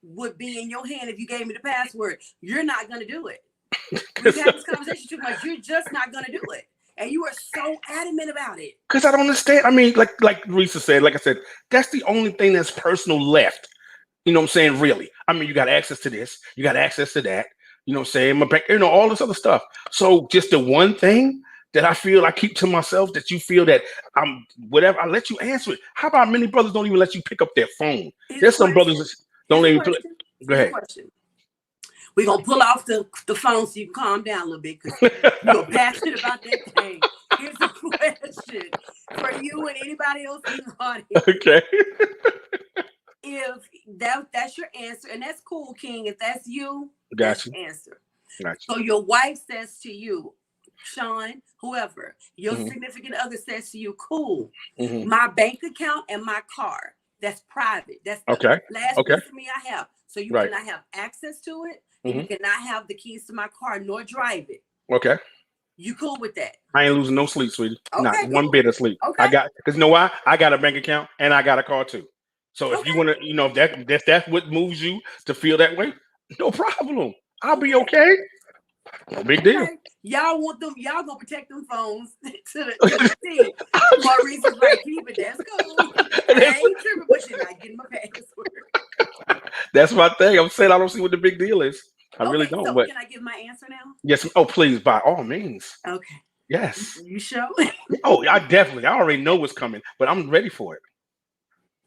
would be in your hand if you gave me the password. You're not going to do it. We've had this conversation too much. You're just not going to do it. And you are so adamant about it. Because I don't understand. I mean, like Risa said, like I said, that's the only thing that's personal left. You know what I'm saying? Really. I mean, you got access to this. You got access to that. You know what I'm saying? My bank, all this other stuff. So just the one thing that I feel I keep to myself, that you feel that I'm whatever, I let you answer it. How about many brothers don't even let you pick up their phone? There's some brothers that don't even put it. Go ahead. We're going to pull off the phone so you can calm down a little bit because you're passionate about that thing. Here's a question for you and anybody else in the audience. Okay. If that's your answer, and that's cool, King. If that's you, that's your answer. Gotcha. So your wife says to you, Sean, whoever, your significant other says to you, cool, my bank account and my car, that's private. That's the last piece of me I have. So you cannot have access to it. You cannot have the keys to my car nor drive it. Okay. You cool with that? I ain't losing no sleep, sweetie. Okay, Not one bit of sleep. Okay. I got, because you know why? I got a bank account and I got a car too. So if you want to, if that's what moves you to feel that way, no problem. I'll be okay. No big deal. Y'all want them, y'all gonna protect them phones to the team. Maurice is like, keep it, that's cool. I ain't tripping, but you're not getting my password. That's my thing. I'm saying I don't see what the big deal is. I really don't. So but can I give my answer now? Yes. Oh, please, by all means. Okay. Yes. You sure? Oh, I already know what's coming, but I'm ready for it.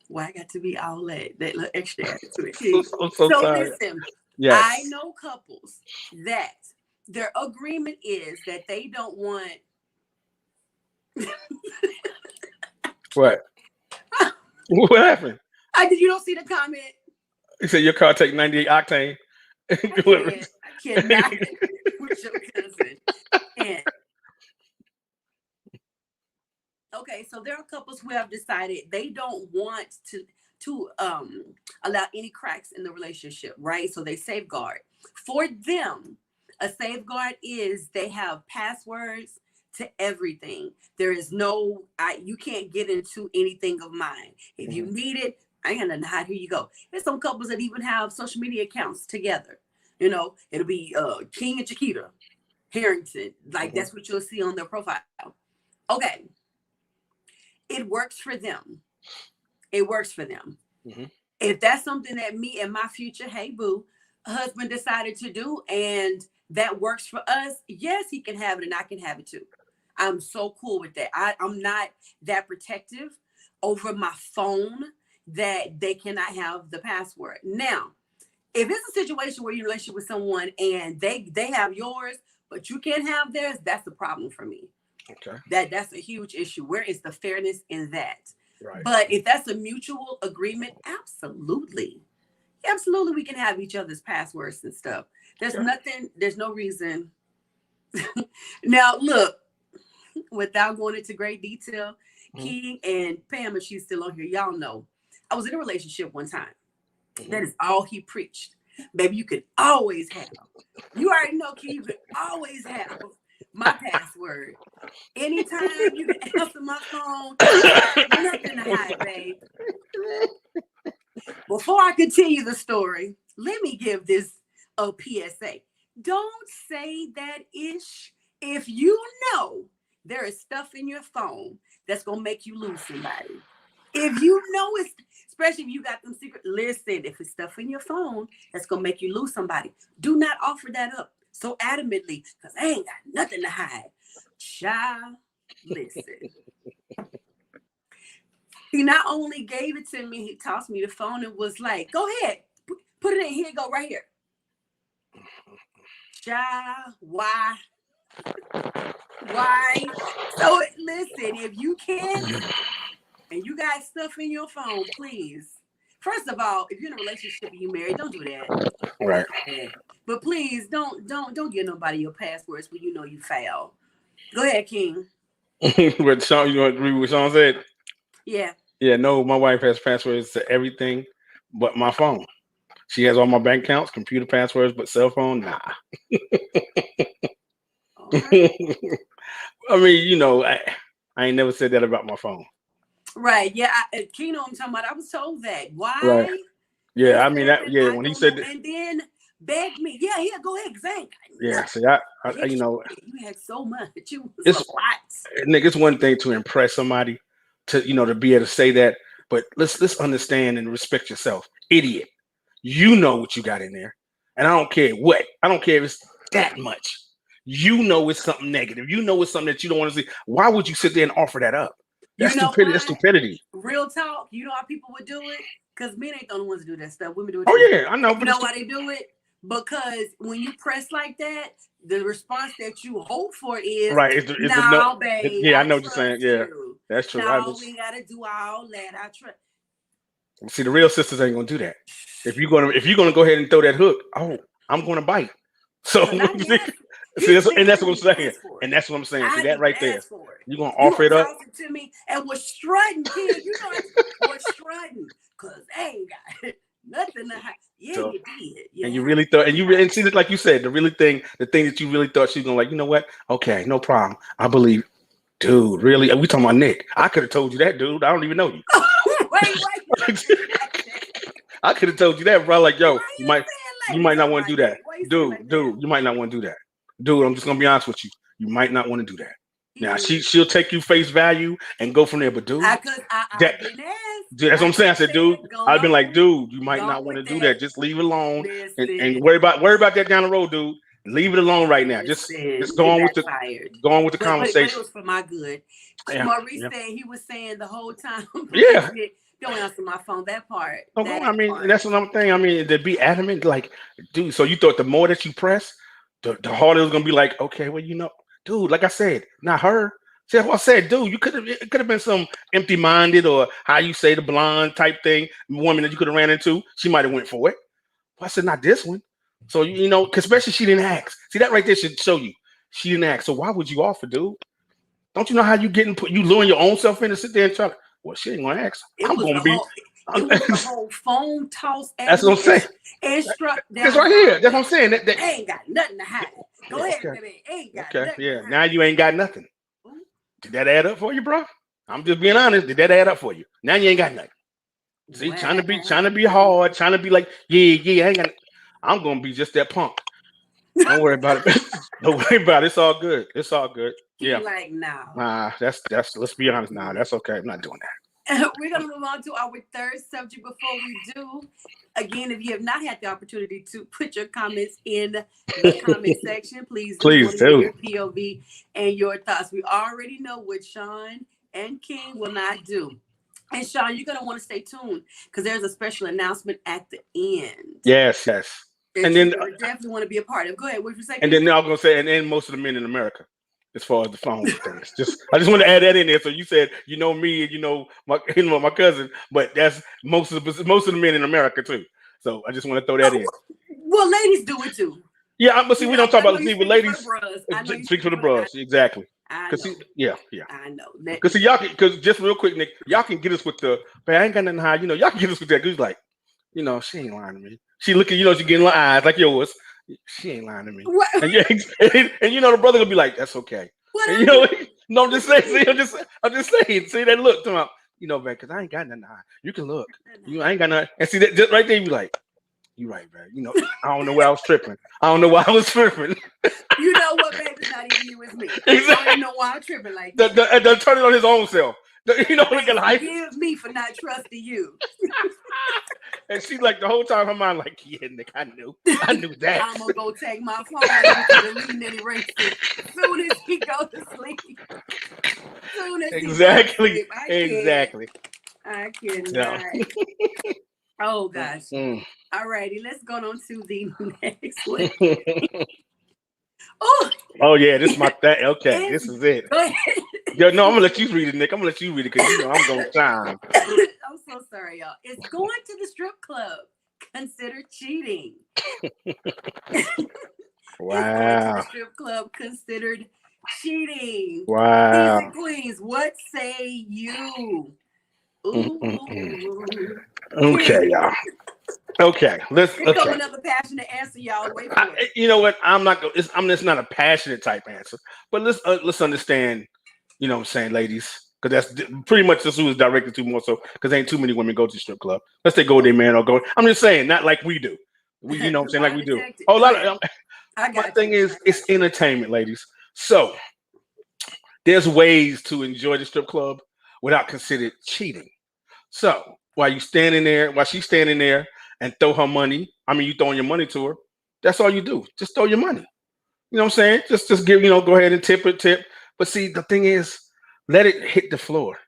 Well, I got to be all that little extra attitude. So listen, yes. I know couples that their agreement is that they don't want. What? What happened? You don't see the comment. He said your car take 98 octane. I cannot with your cousin. Okay, so there are couples who have decided they don't want to allow any cracks in the relationship, right? So they safeguard. For them, a safeguard is they have passwords to everything. There is no, you can't get into anything of mine. If you need it, I ain't got nothing to hide. Here you go. There's some couples that even have social media accounts together. It'll be King and Chiquita Harrington. Like that's what you'll see on their profile. Okay. It works for them. It works for them. If that's something that me and my future, hey boo, husband decided to do and that works for us, yes, he can have it and I can have it too. I'm so cool with that. I'm not that protective over my phone that they cannot have the password. Now, if it's a situation where you're in a relationship with someone and they have yours, but you can't have theirs, that's a problem for me. Okay. That's a huge issue. Where is the fairness in that? Right. But if that's a mutual agreement, absolutely we can have each other's passwords and stuff. There's no reason. Now look, without going into great detail, King and Pam, if she's still on here, y'all know I was in a relationship one time. That is all he preached. Baby, you can always have. You already know, King, you can always have my password. Anytime you can answer my phone, nothing to hide, babe. Before I continue the story, let me give this a PSA. Don't say that ish if you know there is stuff in your phone that's going to make you lose somebody. If you know it's, especially if you got them secret, listen, if it's stuff in your phone that's going to make you lose somebody, do not offer that up so adamantly because I ain't got nothing to hide. Child, listen. He not only gave it to me, he tossed me the phone and was like, go ahead, put it in here, go right here. Child, why? Why? So listen, if you can and you got stuff in your phone, please. First of all, if you're in a relationship and you married, don't do that. Right. But please don't give nobody your passwords when you know you fail. Go ahead, King. What Sean, you agree with what Sean said? Yeah. Yeah, no, my wife has passwords to everything but my phone. She has all my bank accounts, computer passwords, but cell phone, nah. Right. I mean, you know, I ain't never said that about my phone. Right. Yeah. King, know what I'm talking about. I was told that. Why? Right. Yeah, I mean that. Yeah, when he said that, and then beg me. Yeah, go ahead. Zach. yeah, see, I you know, you had so much. You was it's a lot. Nick. It's one thing to impress somebody, to be able to say that, but let's understand and respect yourself, idiot. You know what you got in there, and I don't care what. I don't care if it's that much. You know it's something negative. You know it's something that you don't want to see. Why would you sit there and offer that up? That's stupidity. That's stupidity. Real talk. You know how people would do it? Because men ain't the only ones to do that stuff. Women do it. Oh yeah, I know. You know why they do it? Because when you press like that, the response that you hope for is right. No, babe. Yeah, I know what you're saying. Yeah, that's true. No, we gotta do all that. I trust. See, the real sisters ain't gonna do that. If you're gonna go ahead and throw that hook, oh, I'm gonna bite. So see, that's what I'm saying. And that's what I'm saying. See that right there. You're gonna offer it up to me and was strutting, kid. You know, was strutting because they ain't got nothing to hide. Yeah, so, you did. Yeah. And you really thought, and see, like you said, the thing that you really thought she was gonna like. You know what? Okay, no problem. I believe, dude. Really? We talking about Nick? I could have told you that, dude. I don't even know you. wait. I could have told you that, bro. Like, yo, you might not want to do that, dude. You might not want to do that, dude. I'm just gonna be honest with you. You might not want to do that. Now she'll take you face value and go from there, but dude, that's what I'm saying. I said, dude, I've been like, dude, you might not want to do that. Just leave it alone and worry about that down the road, dude. Leave it alone right now. Just go on with the conversation. But it was for my good. Maurice said he was saying the whole time. Yeah. Don't answer my phone. That part. Okay, I mean, that's what I'm saying. I mean, to be adamant, like, dude. So you thought the more that you press, the harder it was gonna be. Like, okay, well, dude. Like I said, not her. See, what I said, dude. It could have been some empty-minded or how you say the blonde type thing woman that you could have ran into. She might have went for it. But I said, not this one. So cause especially she didn't ask. See, that right there should show you she didn't ask. So why would you offer, dude? Don't you know how you luring your own self in to sit there and try to? Well, she ain't gonna ask. It was the whole phone toss. That's what I'm saying. That's right here. That's what I'm saying. That ain't got nothing to hide. Go ahead, baby. Ain't got nothing. Yeah. Now you ain't got nothing. Did that add up for you, bro? I'm just being honest. Did that add up for you? Now you ain't got nothing. See, trying to be hard, trying to be like, yeah, I ain't got. I'm gonna be just that punk. Don't worry about it. Don't worry about it. It's all good. It's all good. Yeah. Like, no. Nah, that's. Let's be honest. Nah, that's okay. I'm not doing that. We're gonna move on to our third subject. Before we do, again, if you have not had the opportunity to put your comments in the comment section, please do. Your POV and your thoughts. We already know what Sean and King will not do. And Sean, you're gonna want to stay tuned because there's a special announcement at the end. Yes. And then definitely want to be a part of. Go ahead. What you say? And then I was gonna say, and then most of the men in America, as far as the phone things. I just want to add that in there. So you said, me and my cousin, but that's most of the men in America too. So I just want to throw that in. Well, ladies do it too. Yeah, but see, we don't talk about the ladies. Speak for the bros, exactly. Yeah. I know. Because see, because just real quick, Nick, y'all can get us with the. I ain't got nothing to hide. Y'all can get us with that. Cause like, she ain't lying to me. She looking, she getting eyes like yours. She ain't lying to me. And the brother gonna be like, that's okay. And, no, I'm just saying. See, I'm just saying. See that look to my, man, because I ain't got nothing to hide. You can look. I ain't got nothing. And see that just right there, you like, you right, man. I don't know where I was tripping. I don't know why I was tripping. You know what, baby? Not even you, it's me. Exactly. I don't know why I'm tripping like that. The turn it on his own self. Forgive me for not trusting you. And she's like the whole time her mind like, yeah, Nick, I knew that. I'm gonna go take my phone and delete and erase it as soon as he goes to sleep. Exactly. I cannot. No. Oh gosh. All righty, let's go on to the next one. Oh yeah, this is my that. Okay, this is it. Go ahead. Yo, no, I'm gonna let you read it, Nick. I'm gonna let you read it because you know I'm gonna chime. I'm so sorry, y'all. Is going to the strip club considered cheating? Wow. Is going to the strip club considered cheating? Wow. Kings and queens, what say you? Ooh. Okay, y'all. Okay, let's. Here come another passionate answer, y'all. Wait for it. You know what? I'm not. I'm just not a passionate type answer. But let's understand. You know what I'm saying, ladies, because that's pretty much this was directed to more so because ain't too many women go to the strip club. Let's say go there, man, or go. I'm just saying, not like we do. We, you know what I'm saying, like we do. Oh, a lot of. My thing is, it's entertainment, ladies. So there's ways to enjoy the strip club without considered cheating. So while she's standing there and throw her money, I mean, you throwing your money to her. That's all you do. Just throw your money. You know what I'm saying? Just give, go ahead and tip. But see, the thing is, let it hit the floor.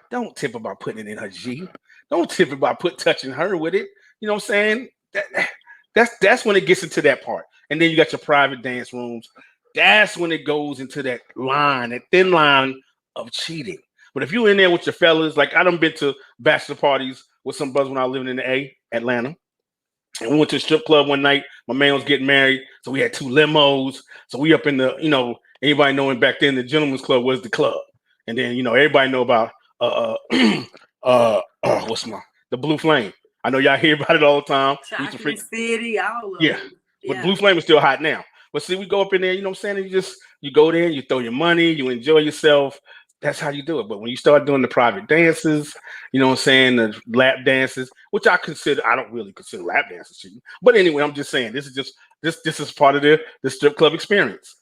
Don't tip about putting it in her G. Don't tip about touching her with it. You know what I'm saying? That's when it gets into that part. And then you got your private dance rooms. That's when it goes into that thin line of cheating. But if you're in there with your fellas, like I done been to bachelor parties with some brothers when I was living in the A, Atlanta. And we went to a strip club one night. My man was getting married. So we had 2 limos. So we up in the, anybody knowing back then the gentleman's club was the club. And then, everybody know about the Blue Flame. I know y'all hear about it all the time. Chocolate City, all of them. But Blue Flame is still hot now. But see, we go up in there, you know what I'm saying? And you go there, you throw your money, you enjoy yourself. That's how you do it. But when you start doing the private dances, you know what I'm saying, the lap dances, which I don't really consider lap dances cheating. But anyway, I'm just saying this is part of the strip club experience.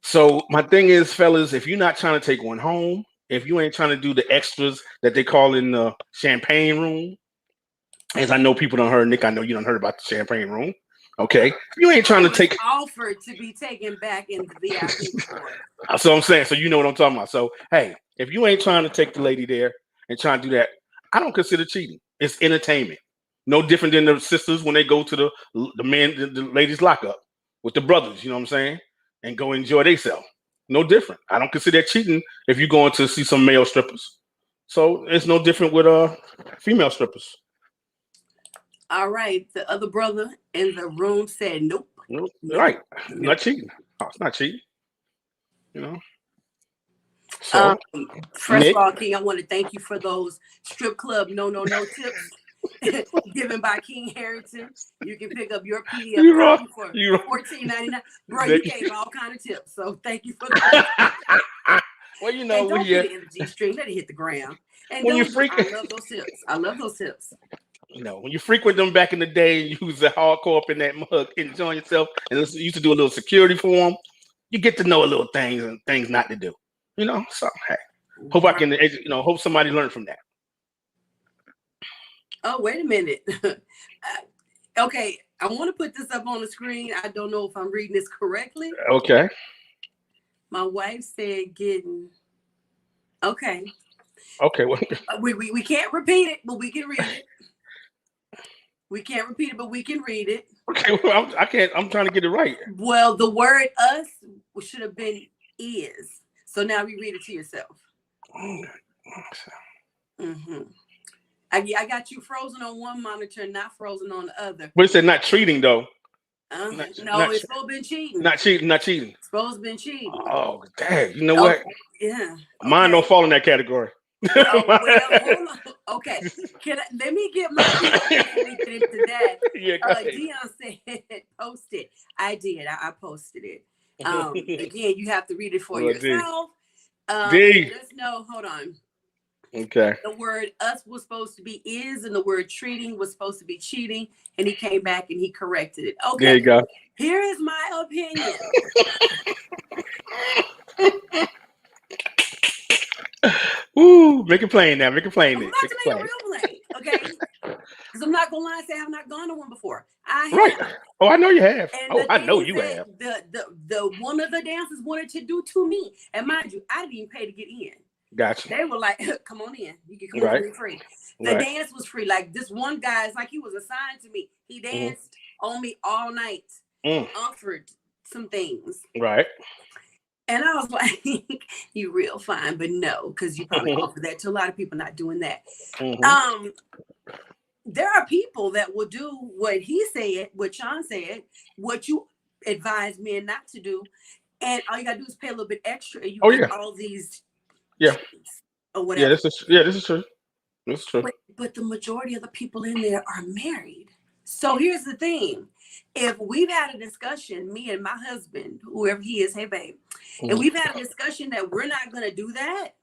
So my thing is, fellas, if you're not trying to take one home, if you ain't trying to do the extras that they call in the champagne room, as I know people don't heard, Nick, I know you don't heard about the champagne room. Okay, you ain't trying to take offered to be taken back in the VIP. So I'm saying, so you know what I'm talking about. So hey, if you ain't trying to take the lady there and trying to do that, I don't consider cheating. It's entertainment. No different than the sisters when they go to the ladies lockup with the brothers. You know what I'm saying? And go enjoy themselves. No different. I don't consider that cheating if you're going to see some male strippers. So it's no different with female strippers. All right. The other brother in the room said nope. Nope. Right. Nope. Not cheating. Oh, it's not cheating. So first of all, King, I want to thank you for those strip club no tips given by King Harrington. You can pick up your PDF for $14.99. Bro, you gave all kind of tips. So thank you for that. Well, and don't put it in the G string, let it hit the ground. And when I love those tips. I love those tips. When you frequent them back in the day, you was a hardcore up in that mug, enjoying yourself, and you used to do a little security for them. You get to know a little things and things not to do. So hey, hope I can, hope somebody learned from that. Oh, wait a minute. Okay, I want to put this up on the screen. I don't know if I'm reading this correctly. Okay. My wife said getting. Okay. Okay. Well, we can't repeat it, but we can read it. We can't repeat it, but we can read it. Okay, well, I can't. I'm trying to get it right. Well, the word "us" should have been "is." So now we read it to yourself. Mm-hmm. I got you frozen on one monitor, not frozen on the other. But it said not treating though. It's supposed to be cheating. Not cheating. It's supposed to be cheating. Oh, dang! You know what? Yeah. Okay. Mine don't fall in that category. Well, hold on. Okay. Let me get my before we get into that. Yeah, Dion said, post it. I did. I posted it. Again, you have to read it for yourself. Just know, hold on. Okay. The word "us" was supposed to be "is," and the word "treating" was supposed to be "cheating," and he came back and he corrected it. Okay. There you go. Here is my opinion. Ooh, make it plain now. Make it plain. I'm about to make it real plain, okay? Because I'm not gonna lie and say I have not gone to one before. I have. Right. Oh, I know you have. And I know you have. The one of the dancers wanted to do to me, and mind you, I didn't even pay to get in. Gotcha. They were like, "Come on in. You can come on free." The dance was free. Like this one guy, it's like he was assigned to me. He danced on me all night. Offered some things. Right. And I was like, you real fine, but no, because you probably offer that to a lot of people not doing that. There are people that will do what he said, what Sean said, what you advise men not to do. And all you gotta do is pay a little bit extra and you get all these or whatever. This is true. This is true. But the majority of the people in there are married. So here's the thing. If we've had a discussion, me and my husband, whoever he is, hey babe, and we've had a discussion that we're not gonna do that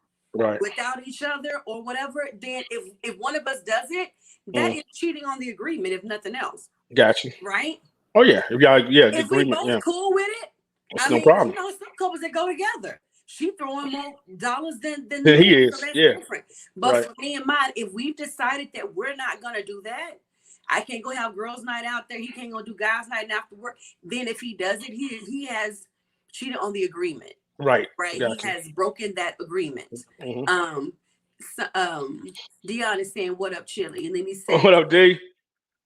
without each other or whatever, then if one of us does it, that is cheating on the agreement, if nothing else. Gotcha. Right? Oh yeah. If y'all, the if agreement, we both cool with it, it's no problem. You know, some couples that go together. She throwing more dollars than he is. So that's different. But for me and mine, if we've decided that we're not gonna do that, I can't go have girls' night out there. He can't go do guys' night after work. Then if he does it, he has cheated on the agreement. Right. Gotcha. He has broken that agreement. Dion is saying, "What up, Chili?" And then he said, "What up, D?"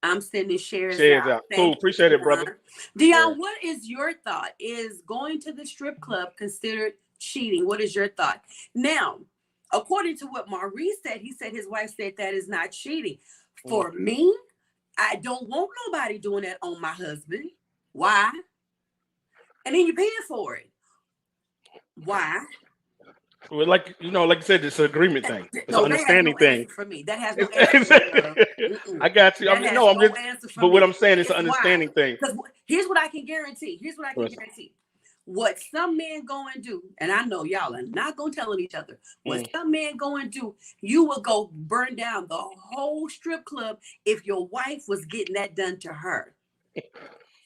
I'm sending shares out. Cool, appreciate it, brother. Dion, what is your thought? Is going to the strip club considered cheating? What is your thought? Now, according to what Maurice said, he said his wife said that is not cheating. For me, I don't want nobody doing that on my husband. Why? And then you're paying for it. Why? Well, like I said, it's an agreement thing. It's an understanding thing. For me, that has no answer. I got you. But what I'm saying is an understanding thing. Because here's what I can guarantee. What some men go and do, and I know y'all are not gonna tell on each other. What some men go and do, you will go burn down the whole strip club if your wife was getting that done to her.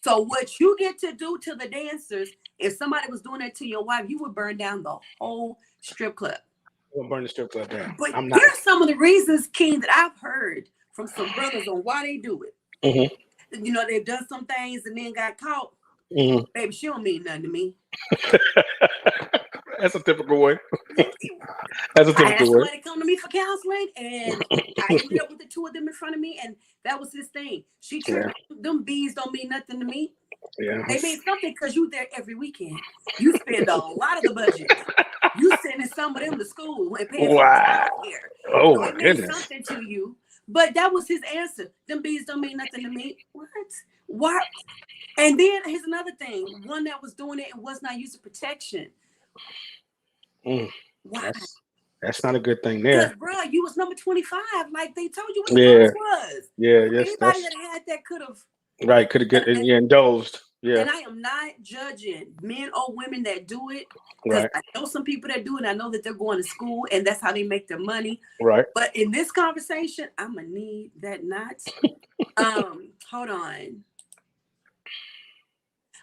So what you get to do to the dancers, if somebody was doing that to your wife, you would burn down the whole strip club. We'll burn the strip club down. But here's some of the reasons, King, that I've heard from some brothers on why they do it. You know, they've done some things and then got caught. Baby, she don't mean nothing to me. That's a typical way. That's a typical way. I had somebody come to me for counseling, and I ended up with the two of them in front of me, and that was his thing. She tripped. Them bees don't mean nothing to me. Yeah. They mean something because you there every weekend. You spend a lot of the budget. You sending some of them to school and paying for care. Oh, so my it goodness. means something to you. But that was his answer. Them bees don't mean nothing to me. What? Why? And then here's another thing. One that was doing it and was not using protection. Why? That's not a good thing there. Because, bro, you was number 25. Like they told you what the was. Yeah, yes. Anybody that had that could have. Right, could have get indulged. Yeah. And I am not judging men or women that do it. Because I know some people that do it. And I know that they're going to school and that's how they make their money. Right. But in this conversation, I'm going to need that not. Hold on.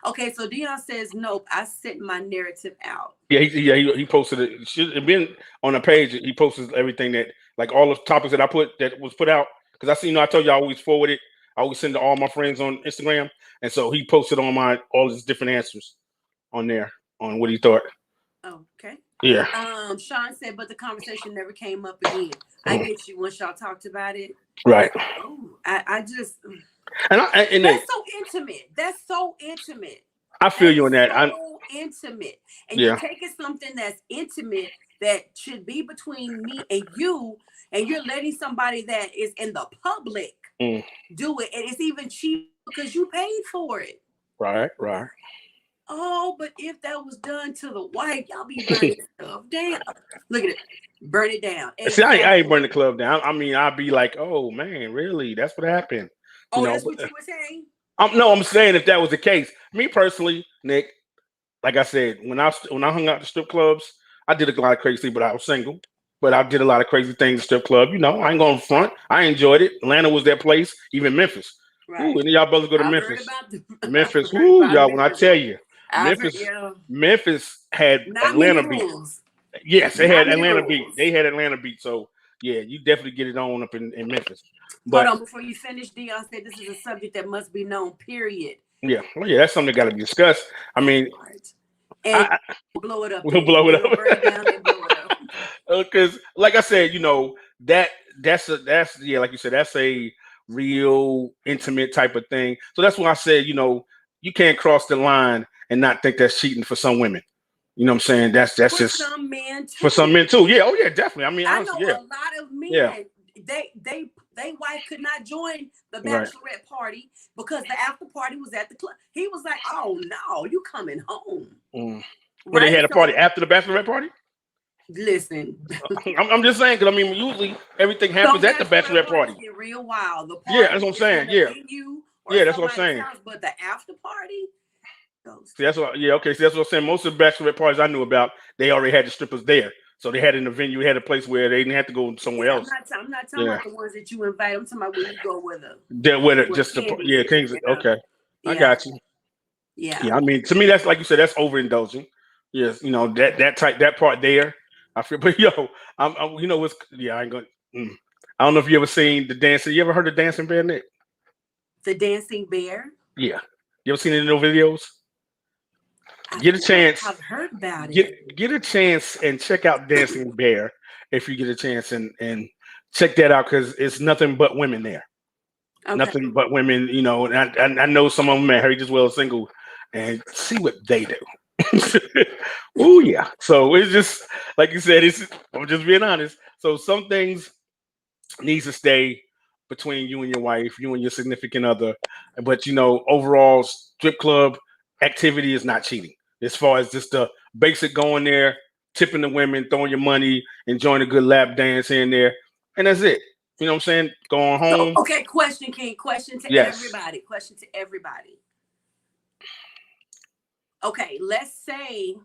Okay, so Dion says, nope, I sent my narrative out. Yeah, he posted it. It should have been on a page. He posted everything that, like all the topics that I put, that was put out. Because I see, I told you I always forward it. I always send to all my friends on Instagram. And so he posted on all his different answers on there on what he thought. Okay. Yeah. Sean said, but the conversation never came up again. I get you once y'all talked about it. Right. Oh, I just... And that's so intimate. That's so intimate. I feel you on that. So intimate. And you're taking something that's intimate that should be between me and you, and you're letting somebody that is in the public do it. And it's even cheap because you paid for it. Right. Oh, but if that was done to the wife, y'all be burning stuff down. Look at it. Burn it down. See, I ain't burn the club down. I mean, I'd be like, oh man, really? That's what happened. That's what you were saying? I'm saying if that was the case. Me personally, Nick, like I said, when I hung out at the strip clubs, I did a lot of crazy, but I was single. But I did a lot of crazy things at the strip club. I ain't going front. I enjoyed it. Atlanta was that place. Even Memphis. Right. Ooh, and y'all brothers go to Memphis. Memphis. Ooh, y'all. When I tell you, Memphis had Atlanta Beat. Yes, they had Atlanta Beat. They had Atlanta Beat. So yeah, you definitely get it on up in Memphis. But, hold on, before you finish, Dion said this is a subject that must be known, period. Yeah, that's something that got to be discussed. I mean, and we'll blow it up. We'll blow it up. Burn it down and blow it up. Because, like I said, that's like you said, that's a real intimate type of thing. So that's why I said, you can't cross the line and not think that's cheating for some women. You know what I'm saying? That's for just some men too. for some men too. Yeah. Oh yeah, definitely. I mean, I honestly, know yeah. a lot of men. Yeah. They wife could not join the Right. bachelorette party because the after party was at the club. He was like, "Oh no, you coming home?" But they had a party after the bachelorette party. Listen, I'm just saying because I mean, usually everything happens at the bachelorette party. Get real wild. The party Yeah, that's what I'm saying. Yeah, yeah, that's what I'm saying. House, but the after party. See, that's what. Yeah, okay. See, that's what I'm saying. Most of the bachelorette parties I knew about, they already had the strippers there, so they had in the venue, had a place where they didn't have to go somewhere else. I'm not talking about the ones that you invite. I'm talking about when you go with them. They're with it, just the Kings. Okay, I got you. Yeah. I mean, to me, that's like you said, that's overindulging. Yes, you know that part there. I feel, but yo, I'm you know what's I ain't gonna. I don't know if you ever seen the dancing. You ever heard of Dancing Bear, Nick? The Dancing Bear. Yeah, you ever seen it in those videos? Get a chance. I've heard about it. Get a chance and check out Dancing Bear if you get a chance and check that out because it's nothing but women there. Okay. Nothing but women, you know. And I know some of them married as well as single, and see what they do. Oh yeah. So it's just like you said. I'm just being honest. So some things needs to stay between you and your wife, you and your significant other. But you know, overall, strip club activity is not cheating. As far as just the basic going there, tipping the women, throwing your money, enjoying a good lap dance here and there, and that's it. You know what I'm saying? Going home. So, okay, question, King. Question to everybody. Question to everybody. Okay, let's say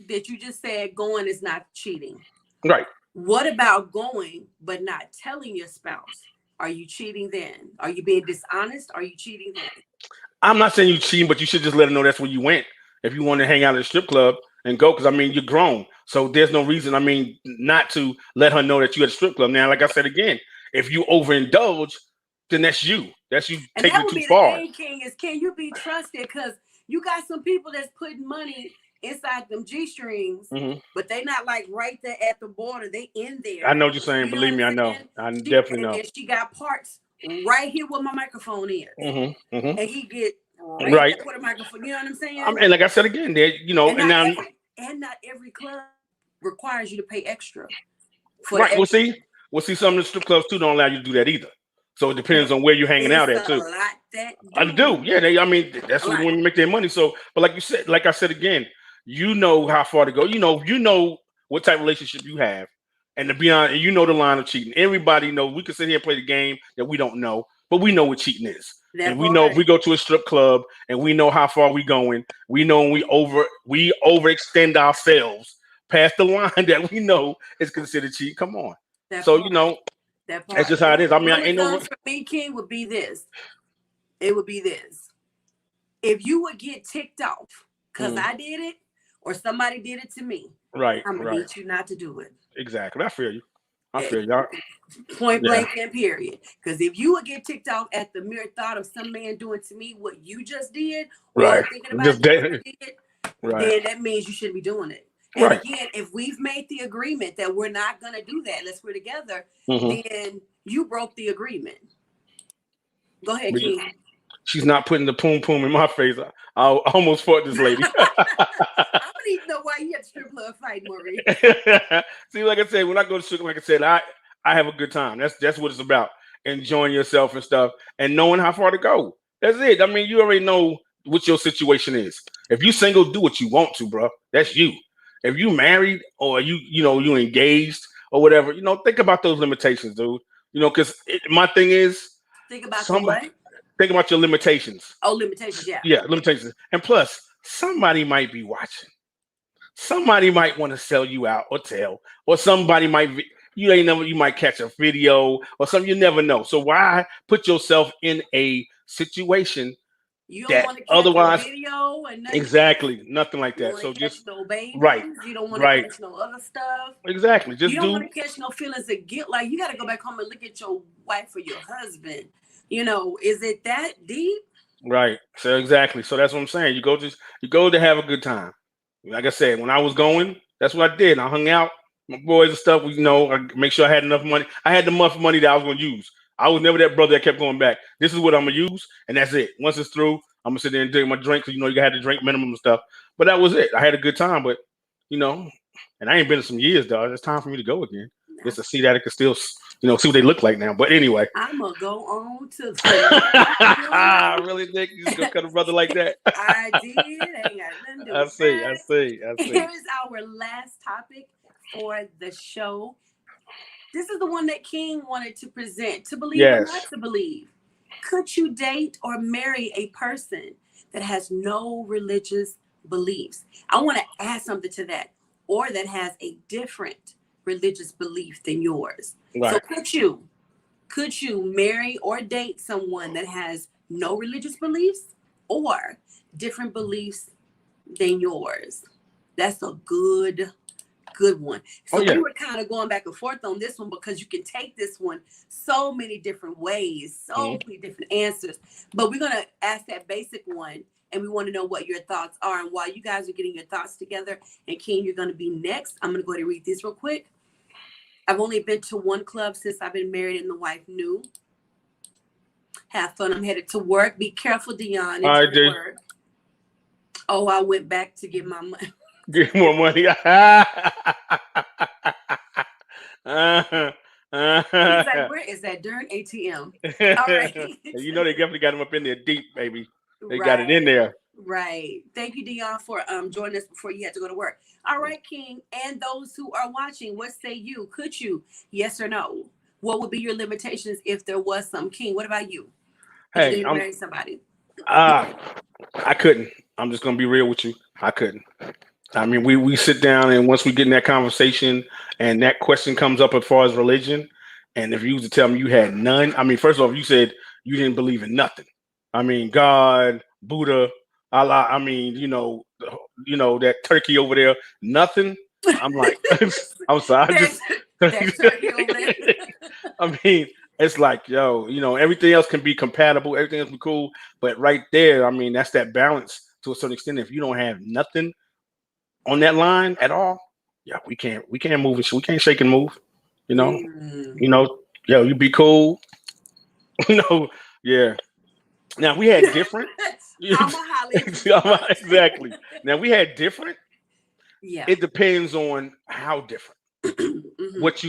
that you just said going is not cheating. Right. What about going but not telling your spouse? Are you cheating then? Are you being dishonest? Are you cheating then? I'm not saying you cheating, but you should just let her know that's where you went. If you want to hang out at a strip club and go, because I mean you're grown, so there's no reason. I mean, not to let her know that you at a strip club. Now, like I said again, if you overindulge, then that's you. That's you taking it too far. The thing, King, is can you be trusted? Because you got some people that's putting money inside them G-strings, but they not like right there at the border. They in there. I know what you're saying. Believe me, I know. I definitely know. And she got parts right here where my microphone is, and he get right with a microphone. You know what I'm saying? And like I said again, there, you know, and not every club requires you to pay extra. Right. We'll see. Some of the strip clubs too don't allow you to do that either. So it depends on where you're hanging out at too. I do. Yeah. I mean, that's when women make their money. So, but like you said, like I said again, you know how far to go. You know what type of relationship you have. And to be honest, you know the line of cheating. Everybody knows. We can sit here and play the game that we don't know, but we know what cheating is. And we know if we go to a strip club and we know how far we going, we know when we overextend ourselves past the line that we know is considered cheating. Come on. So you know, that's just how it is. I mean, I ain't no. For me, King, would be this. It would be this. If you would get ticked off because I did it or somebody did it to me, right? I'm gonna need you not to do it. Exactly. I feel you. I feel you. Point blank and period. Because if you would get ticked off at the mere thought of some man doing to me what you just did, or thinking about what you did, then that means you shouldn't be doing it. And again, if we've made the agreement that we're not going to do that unless we're together, then you broke the agreement. Go ahead, King. She's not putting the poom poom in my face. I almost fought this lady. I don't even know why you had to strip club fight, Marie. See, like I said, when I go to strip, like I said, I have a good time. That's what it's about. Enjoying yourself and stuff and knowing how far to go. That's it. I mean, you already know what your situation is. If you single, do what you want to, bro. That's you. If you married or you engaged or whatever, think about those limitations, dude. Because my thing is, think about somebody. Think about your limitations. Oh, limitations, yeah. Yeah, limitations. And plus, somebody might be watching. Somebody might want to sell you out or somebody might you might catch a video or something. You never know. So why put yourself in a situation you don't want to catch otherwise a video and nothing. Exactly, nothing like that. So just no babies. You don't want to catch no other stuff. Exactly. You don't want to catch no feelings of guilt. Like you got to go back home and look at your wife or your husband. Is it that deep? Right. So exactly. So that's what I'm saying. You go to have a good time. Like I said, when I was going, that's what I did. I hung out, my boys and stuff. I make sure I had enough money. I had the month money that I was going to use. I was never that brother that kept going back. This is what I'm going to use, and that's it. Once it's through, I'm gonna sit there and drink my drink because you had to drink minimum and stuff. But that was it. I had a good time, but and I ain't been in some years, dog. It's time for me to go again. Just to see that it can still, see what they look like now. But anyway, I'm gonna go on to the. I really think you just gonna cut a brother like that. I did. Ain't got nothing to do I with see. that. I see. Here's our last topic for the show. This is the one that King wanted to present. To believe or not to believe. Could you date or marry a person that has no religious beliefs? I want to add something to that, or that has a different religious belief than yours. Right. So could you marry or date someone that has no religious beliefs or different beliefs than yours? That's a good one. So we were kind of going back and forth on this one because you can take this one so many different ways, so many different answers. But we're going to ask that basic one, and we want to know what your thoughts are. And while you guys are getting your thoughts together, and King, you're going to be next, I'm going to go ahead and read this real quick. I've only been to one club since I've been married and the wife knew. Have fun. I'm headed to work. Be careful, Dion. I do. Oh, I went back to get my money. Get more money. He's like, where is that darn ATM? All right. They definitely got him up in there deep, baby. They got it in there. Right. Thank you, Dion, for joining us before you had to go to work. All right, King, and those who are watching, what say you? Could you? Yes or no? What would be your limitations if there was some? King, what about you? Hey, you marry somebody? I couldn't. I'm just gonna be real with you. I couldn't. I mean, we sit down, and once we get in that conversation and that question comes up as far as religion, and if you was to tell me you had none, I mean, first of all, you said you didn't believe in nothing. I mean, God, Buddha, Allah, I mean, that turkey over there, nothing. I'm like, I'm sorry. I mean, it's like, everything else can be compatible, everything else be cool, but right there, I mean, that's that balance to a certain extent. If you don't have nothing on that line at all, we can't move and we can't shake and move. You be cool. Yeah. Now we had different. Exactly. Now we had different. Yeah. It depends on how different. What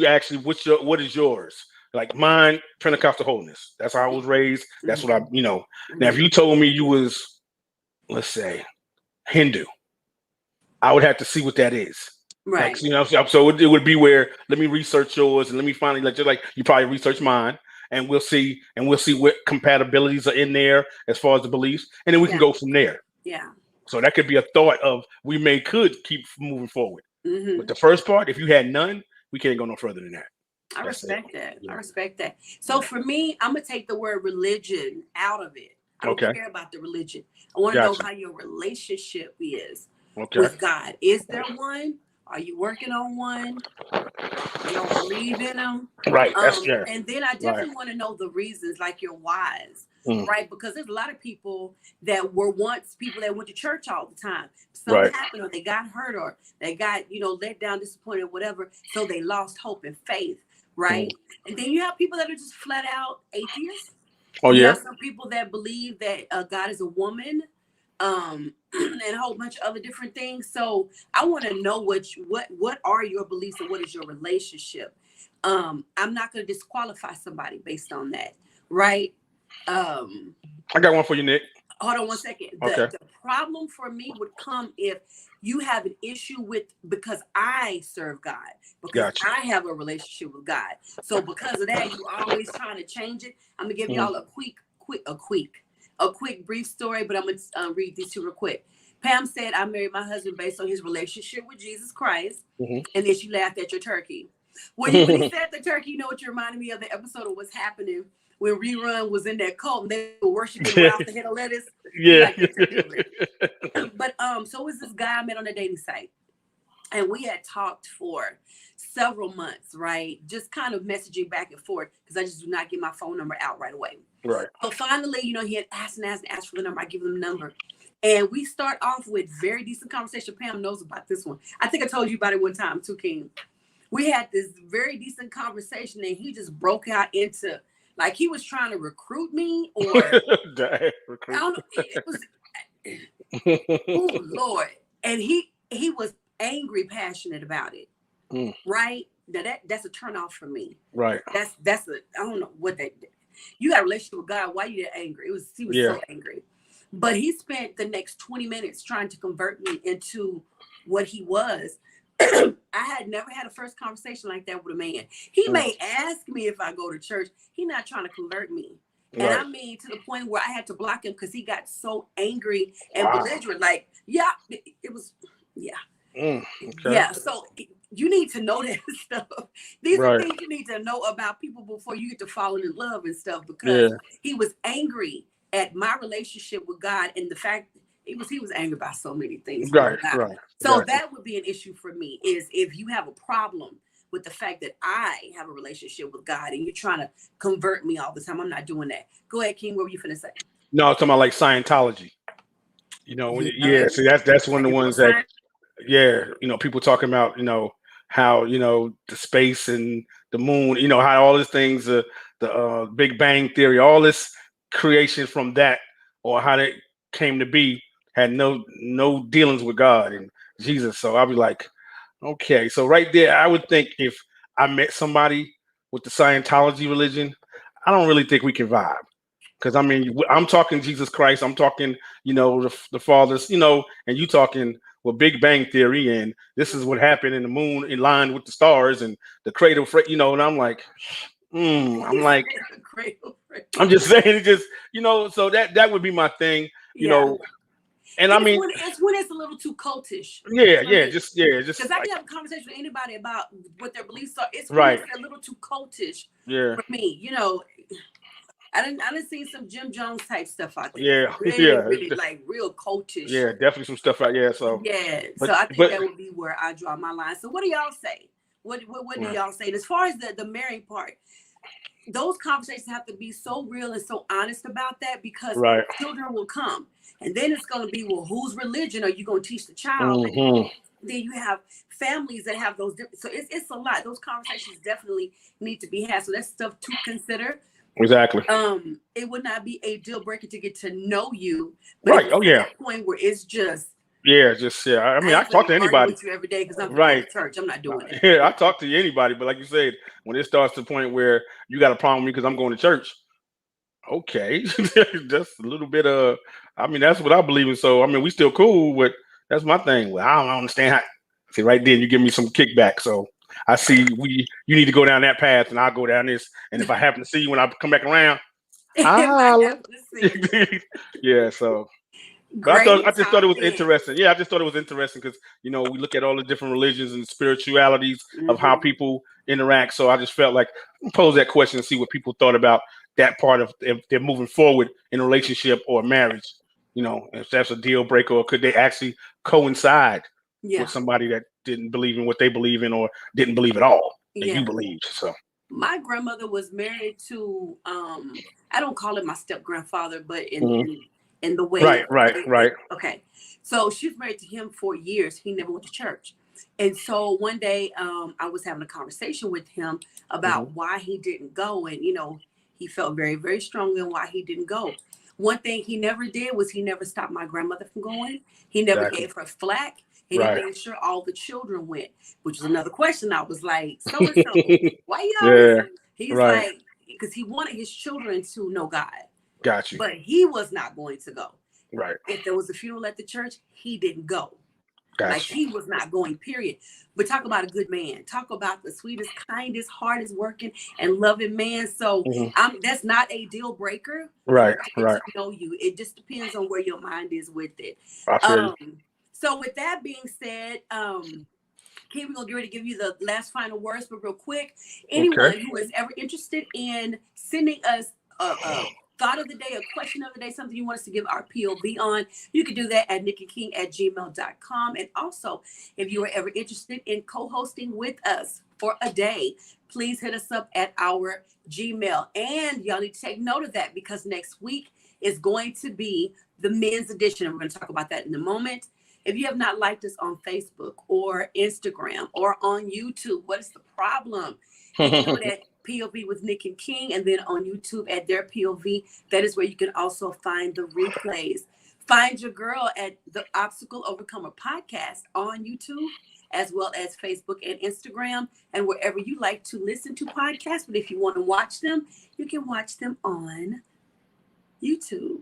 is yours? Like mine, Pentecostal holiness. That's how I was raised. That's what I. Now, if you told me you was, let's say, Hindu, I would have to see what that is. Right. So it would be where let me research yours and let me finally you probably research mine. And we'll see what compatibilities are in there as far as the beliefs, and then we can go from there. Yeah. So that could be a thought of could keep moving forward. Mm-hmm. But the first part, if you had none, we can't go no further than that. I respect that. I respect that. So for me, I'm gonna take the word religion out of it. I don't care about the religion. I want to know how your relationship is with God. Is there one? Are you working on one? You don't believe in them, right? And then I definitely want to know the reasons, like your whys, right? Because there's a lot of people that were once people that went to church all the time. Something happened, or they got hurt, or they got let down, disappointed, whatever. So they lost hope and faith, right? And then you have people that are just flat out atheists. You have some people that believe that God is a woman. And a whole bunch of other different things. So I want to know what are your beliefs and what is your relationship. I'm not going to disqualify somebody based on that, right? I got one for you, Nick. Hold on one second. The problem for me would come if you have an issue because I serve God, because I have a relationship with God. So because of that, you always trying to change it. I'm gonna give y'all a quick brief story, but I'm gonna read these two real quick. Pam said, I married my husband based on his relationship with Jesus Christ. And then she laughed at your turkey. When he said the turkey, you know what you reminded me of? The episode of What's Happening when Rerun was in that cult and they were worshiping Ralph the head of lettuce. Yeah. But so was this guy I met on a dating site. And we had talked for several months, right? Just kind of messaging back and forth because I just do not get my phone number out right away. Right. So finally, he had asked for the number. I give him the number. And we start off with very decent conversation. Pam knows about this one. I think I told you about it one time too, King. We had this very decent conversation and he just broke out into Like he was trying to recruit me, or I don't know. It was, oh Lord, and he was angry, passionate about it. Right? Now that's a turn off for me. Right. That's a, I don't know what that. You got a relationship with God. Why you that angry? He was so angry. But he spent the next 20 minutes trying to convert me into what he was. I had never had a first conversation like that with a man. He may ask me if I go to church. He's not trying to convert me. And I mean, to the point where I had to block him because he got so angry and belligerent. Like, it was. So you need to know that stuff. These are things you need to know about people before you get to falling in love and stuff, because he was angry at my relationship with God, and the fact he was angry about so many things. So that would be an issue for me, is if you have a problem with the fact that I have a relationship with God and you're trying to convert me all the time. I'm not doing that. Go ahead, King. What were you finna say? No, I'm talking about like Scientology. You know, so that's one of the ones that people talking about, how, the space and the moon, how all these things, the Big Bang Theory, all this creation from that, or how they came to be, had no dealings with God and Jesus. So I'll be like, okay. So right there, I would think if I met somebody with the Scientology religion, I don't really think we can vibe. Because I mean, I'm talking Jesus Christ, I'm talking, the fathers, and you talking Big Bang Theory, and this is what happened in the moon in line with the stars and the cradle, and I'm like, I'm just saying, it just, so that would be my thing, and I mean, it's when it's a little too cultish. Just because I can have a conversation with anybody about what their beliefs are. It's when it's a little too cultish for me. I didn't see some Jim Jones type stuff out there. Really, like real cultish. Yeah, definitely some stuff out there. So so I think that would be where I draw my line. So what do y'all say? What do y'all say? And as far as the marrying part, those conversations have to be so real and so honest about that, because children will come. And then it's going to be, well, whose religion are you going to teach the child? Then you have families that have those different. So it's a lot. Those conversations definitely need to be had. So that's stuff to consider. Exactly. It would not be a deal breaker to get to know you. But that point where it's just. I mean, I talk to anybody with you every day because I'm going to church. I'm not doing it. Yeah, I talk to anybody, but like you said, when it starts to the point where you got a problem with me because I'm going to church. Okay, just a little bit of. I mean, that's what I believe in. So I mean, we still cool, but that's my thing. Well, I don't understand how. See, right then you give me some kickback. So I see you need to go down that path, and I'll go down this. And if I happen to see you when I come back around, yeah. So. But I just thought it was interesting. Yeah, I just thought it was interesting because, we look at all the different religions and spiritualities of how people interact. So I just felt like pose that question and see what people thought about that part of if they're moving forward in a relationship or marriage, if that's a deal breaker, or could they actually coincide with somebody that didn't believe in what they believe in or didn't believe at all and you believed. So my grandmother was married to, I don't call it my step grandfather, but in the way. Right. Okay. So she was married to him for years. He never went to church. And so one day I was having a conversation with him about why he didn't go. And, he felt very, very strongly on why he didn't go. One thing he never did was he never stopped my grandmother from going. He never gave her flack. And he made sure all the children went, which was another question. I was like, so-and-so, why you He's like, because he wanted his children to know God. Got you. But he was not going to go. Right. If there was a funeral at the church, he didn't go. Gotcha. Like he was not going, period. But talk about a good man. Talk about the sweetest, kindest, hardest working and loving man. So that's not a deal breaker. Right. To know you. It just depends on where your mind is with it. So with that being said, Kim, we're going to get ready to give you the last final words, but real quick, anyone who is ever interested in sending us a thought of the day, a question of the day, something you want us to give our POV on, you can do that at nikkiking@gmail.com. And also, if you are ever interested in co-hosting with us for a day, please hit us up at our Gmail. And y'all need to take note of that because next week is going to be the men's edition. And we're going to talk about that in a moment. If you have not liked us on Facebook or Instagram or on YouTube, what is the problem? You can do it at POV with Nick and King, and then on YouTube at Their POV. That is where you can also find the replays. Find your girl at the Obstacle Overcomer podcast on YouTube, as well as Facebook and Instagram, and wherever you like to listen to podcasts. But if you want to watch them, you can watch them on YouTube.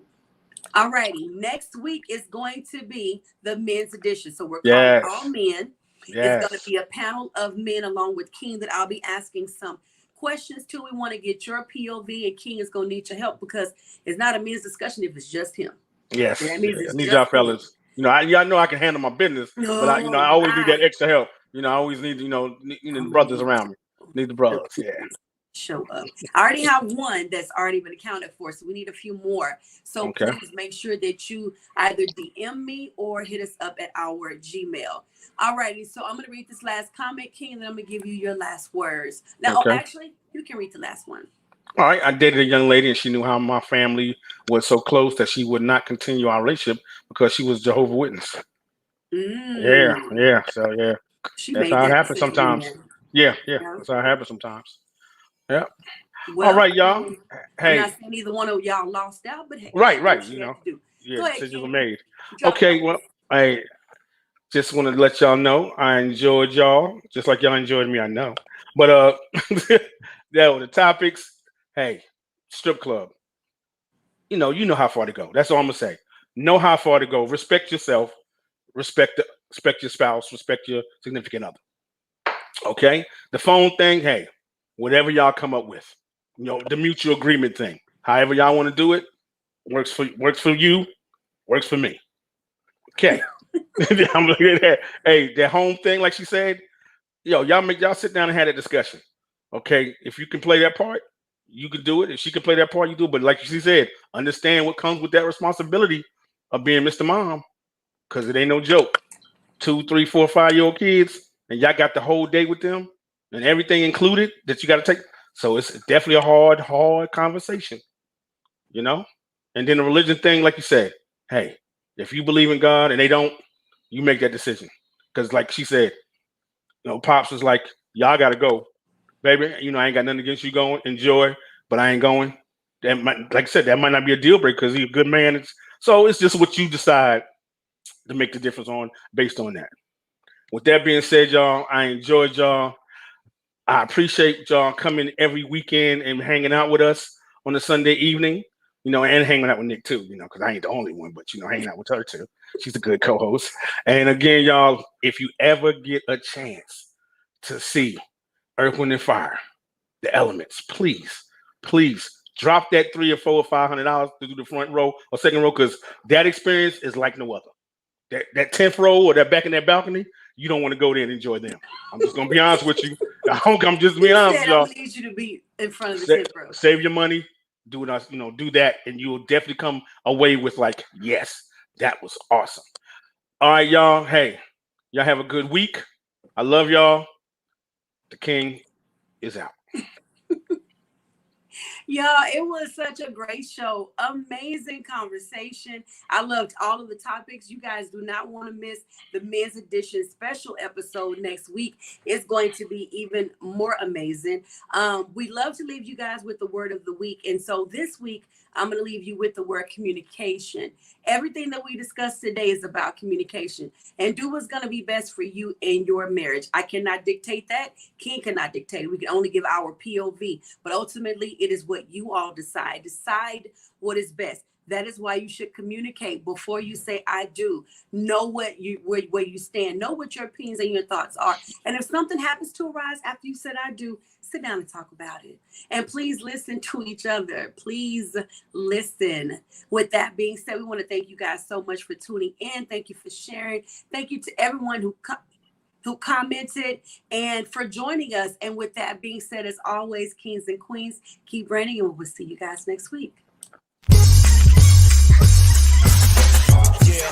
All righty. Next week is going to be the men's edition. So we're calling all men. It's going to be a panel of men along with King that I'll be asking some questions to. We want to get your POV, and King is going to need your help because it's not a men's discussion if it's just him. Yes. I need y'all fellas. You know, y'all know I can handle my business, but I always need that extra help. You know, I always need, the brothers around me. Need the brothers. Yeah. Show up. I already have one that's already been accounted for, so we need a few more. So please make sure that you either DM me or hit us up at our Gmail. All righty, so I'm going to read this last comment, King, and then I'm going to give you your last words. Now, actually, you can read the last one. All right, I dated a young lady, and she knew how my family was so close that she would not continue our relationship because she was Jehovah's Witness. Yeah. So, yeah. That's how it happens sometimes. Yeah. That's how it happens sometimes. Yeah. Well, all right, y'all. Hey, I'm not saying either one of y'all lost out, but hey, right. Decisions were made. Okay, well, I just want to let y'all know I enjoyed y'all just like y'all enjoyed me. I know, but yeah, the topics. Hey, strip club. You know how far to go. That's all I'm gonna say. Know how far to go. Respect yourself. Respect your spouse. Respect your significant other. Okay. The phone thing. Hey. Whatever y'all come up with, the mutual agreement thing. However y'all want to do it, works for you, works for me. Okay. I'm looking at that. Hey, that home thing, like she said, y'all sit down and have that discussion. Okay, if you can play that part, you can do it. If she can play that part, you do it. But like she said, understand what comes with that responsibility of being Mr. Mom, because it ain't no joke. 2, 3, 4, 5-year-old kids, and y'all got the whole day with them. And everything included that you got to take. So it's definitely a hard conversation, And then the religion thing, like you said, hey, if you believe in God and they don't, you make that decision. Because like she said, Pops was like, y'all got to go. Baby, I ain't got nothing against you going. Enjoy, but I ain't going. That might, like I said, that might not be a deal breaker because he's a good man. So it's just what you decide to make the difference on based on that. With that being said, y'all, I enjoyed y'all. I appreciate y'all coming every weekend and hanging out with us on a Sunday evening, and hanging out with Nick too, because I ain't the only one, but hanging out with her too. She's a good co-host. And again, y'all, if you ever get a chance to see Earth, Wind, and Fire, the Elements, please drop that $300 or $400 or $500 to do the front row or second row, because that experience is like no other. That 10th row or that back in that balcony, you don't want to go there and enjoy them. I'm just gonna be honest with you. I'm just being honest with y'all. I need you to be in front of the 10th row. Save your money, do that, and you will definitely come away with like, yes, that was awesome. All right, y'all. Hey, y'all have a good week. I love y'all. The King is out. Y'all, it was such a great show. Amazing conversation. I loved all of the topics. You guys do not want to miss the men's edition special episode next week. It's going to be even more amazing. We love to leave you guys with the word of the week. And so this week, I'm going to leave you with the word communication. Everything that we discussed today is about communication, and do what's going to be best for you in your marriage. I cannot dictate that. King cannot dictate it. We can only give our POV, but ultimately it is what you all decide. Decide what is best. That is why you should communicate before you say I do. Know where you stand. Know what your opinions and your thoughts are. And if something happens to arise after you said I do, sit down and talk about it. And please listen to each other. Please listen. With that being said, we want to thank you guys so much for tuning in. Thank you for sharing. Thank you to everyone who commented and for joining us. And with that being said, as always, kings and queens, keep reigning, and we'll see you guys next week. Yeah.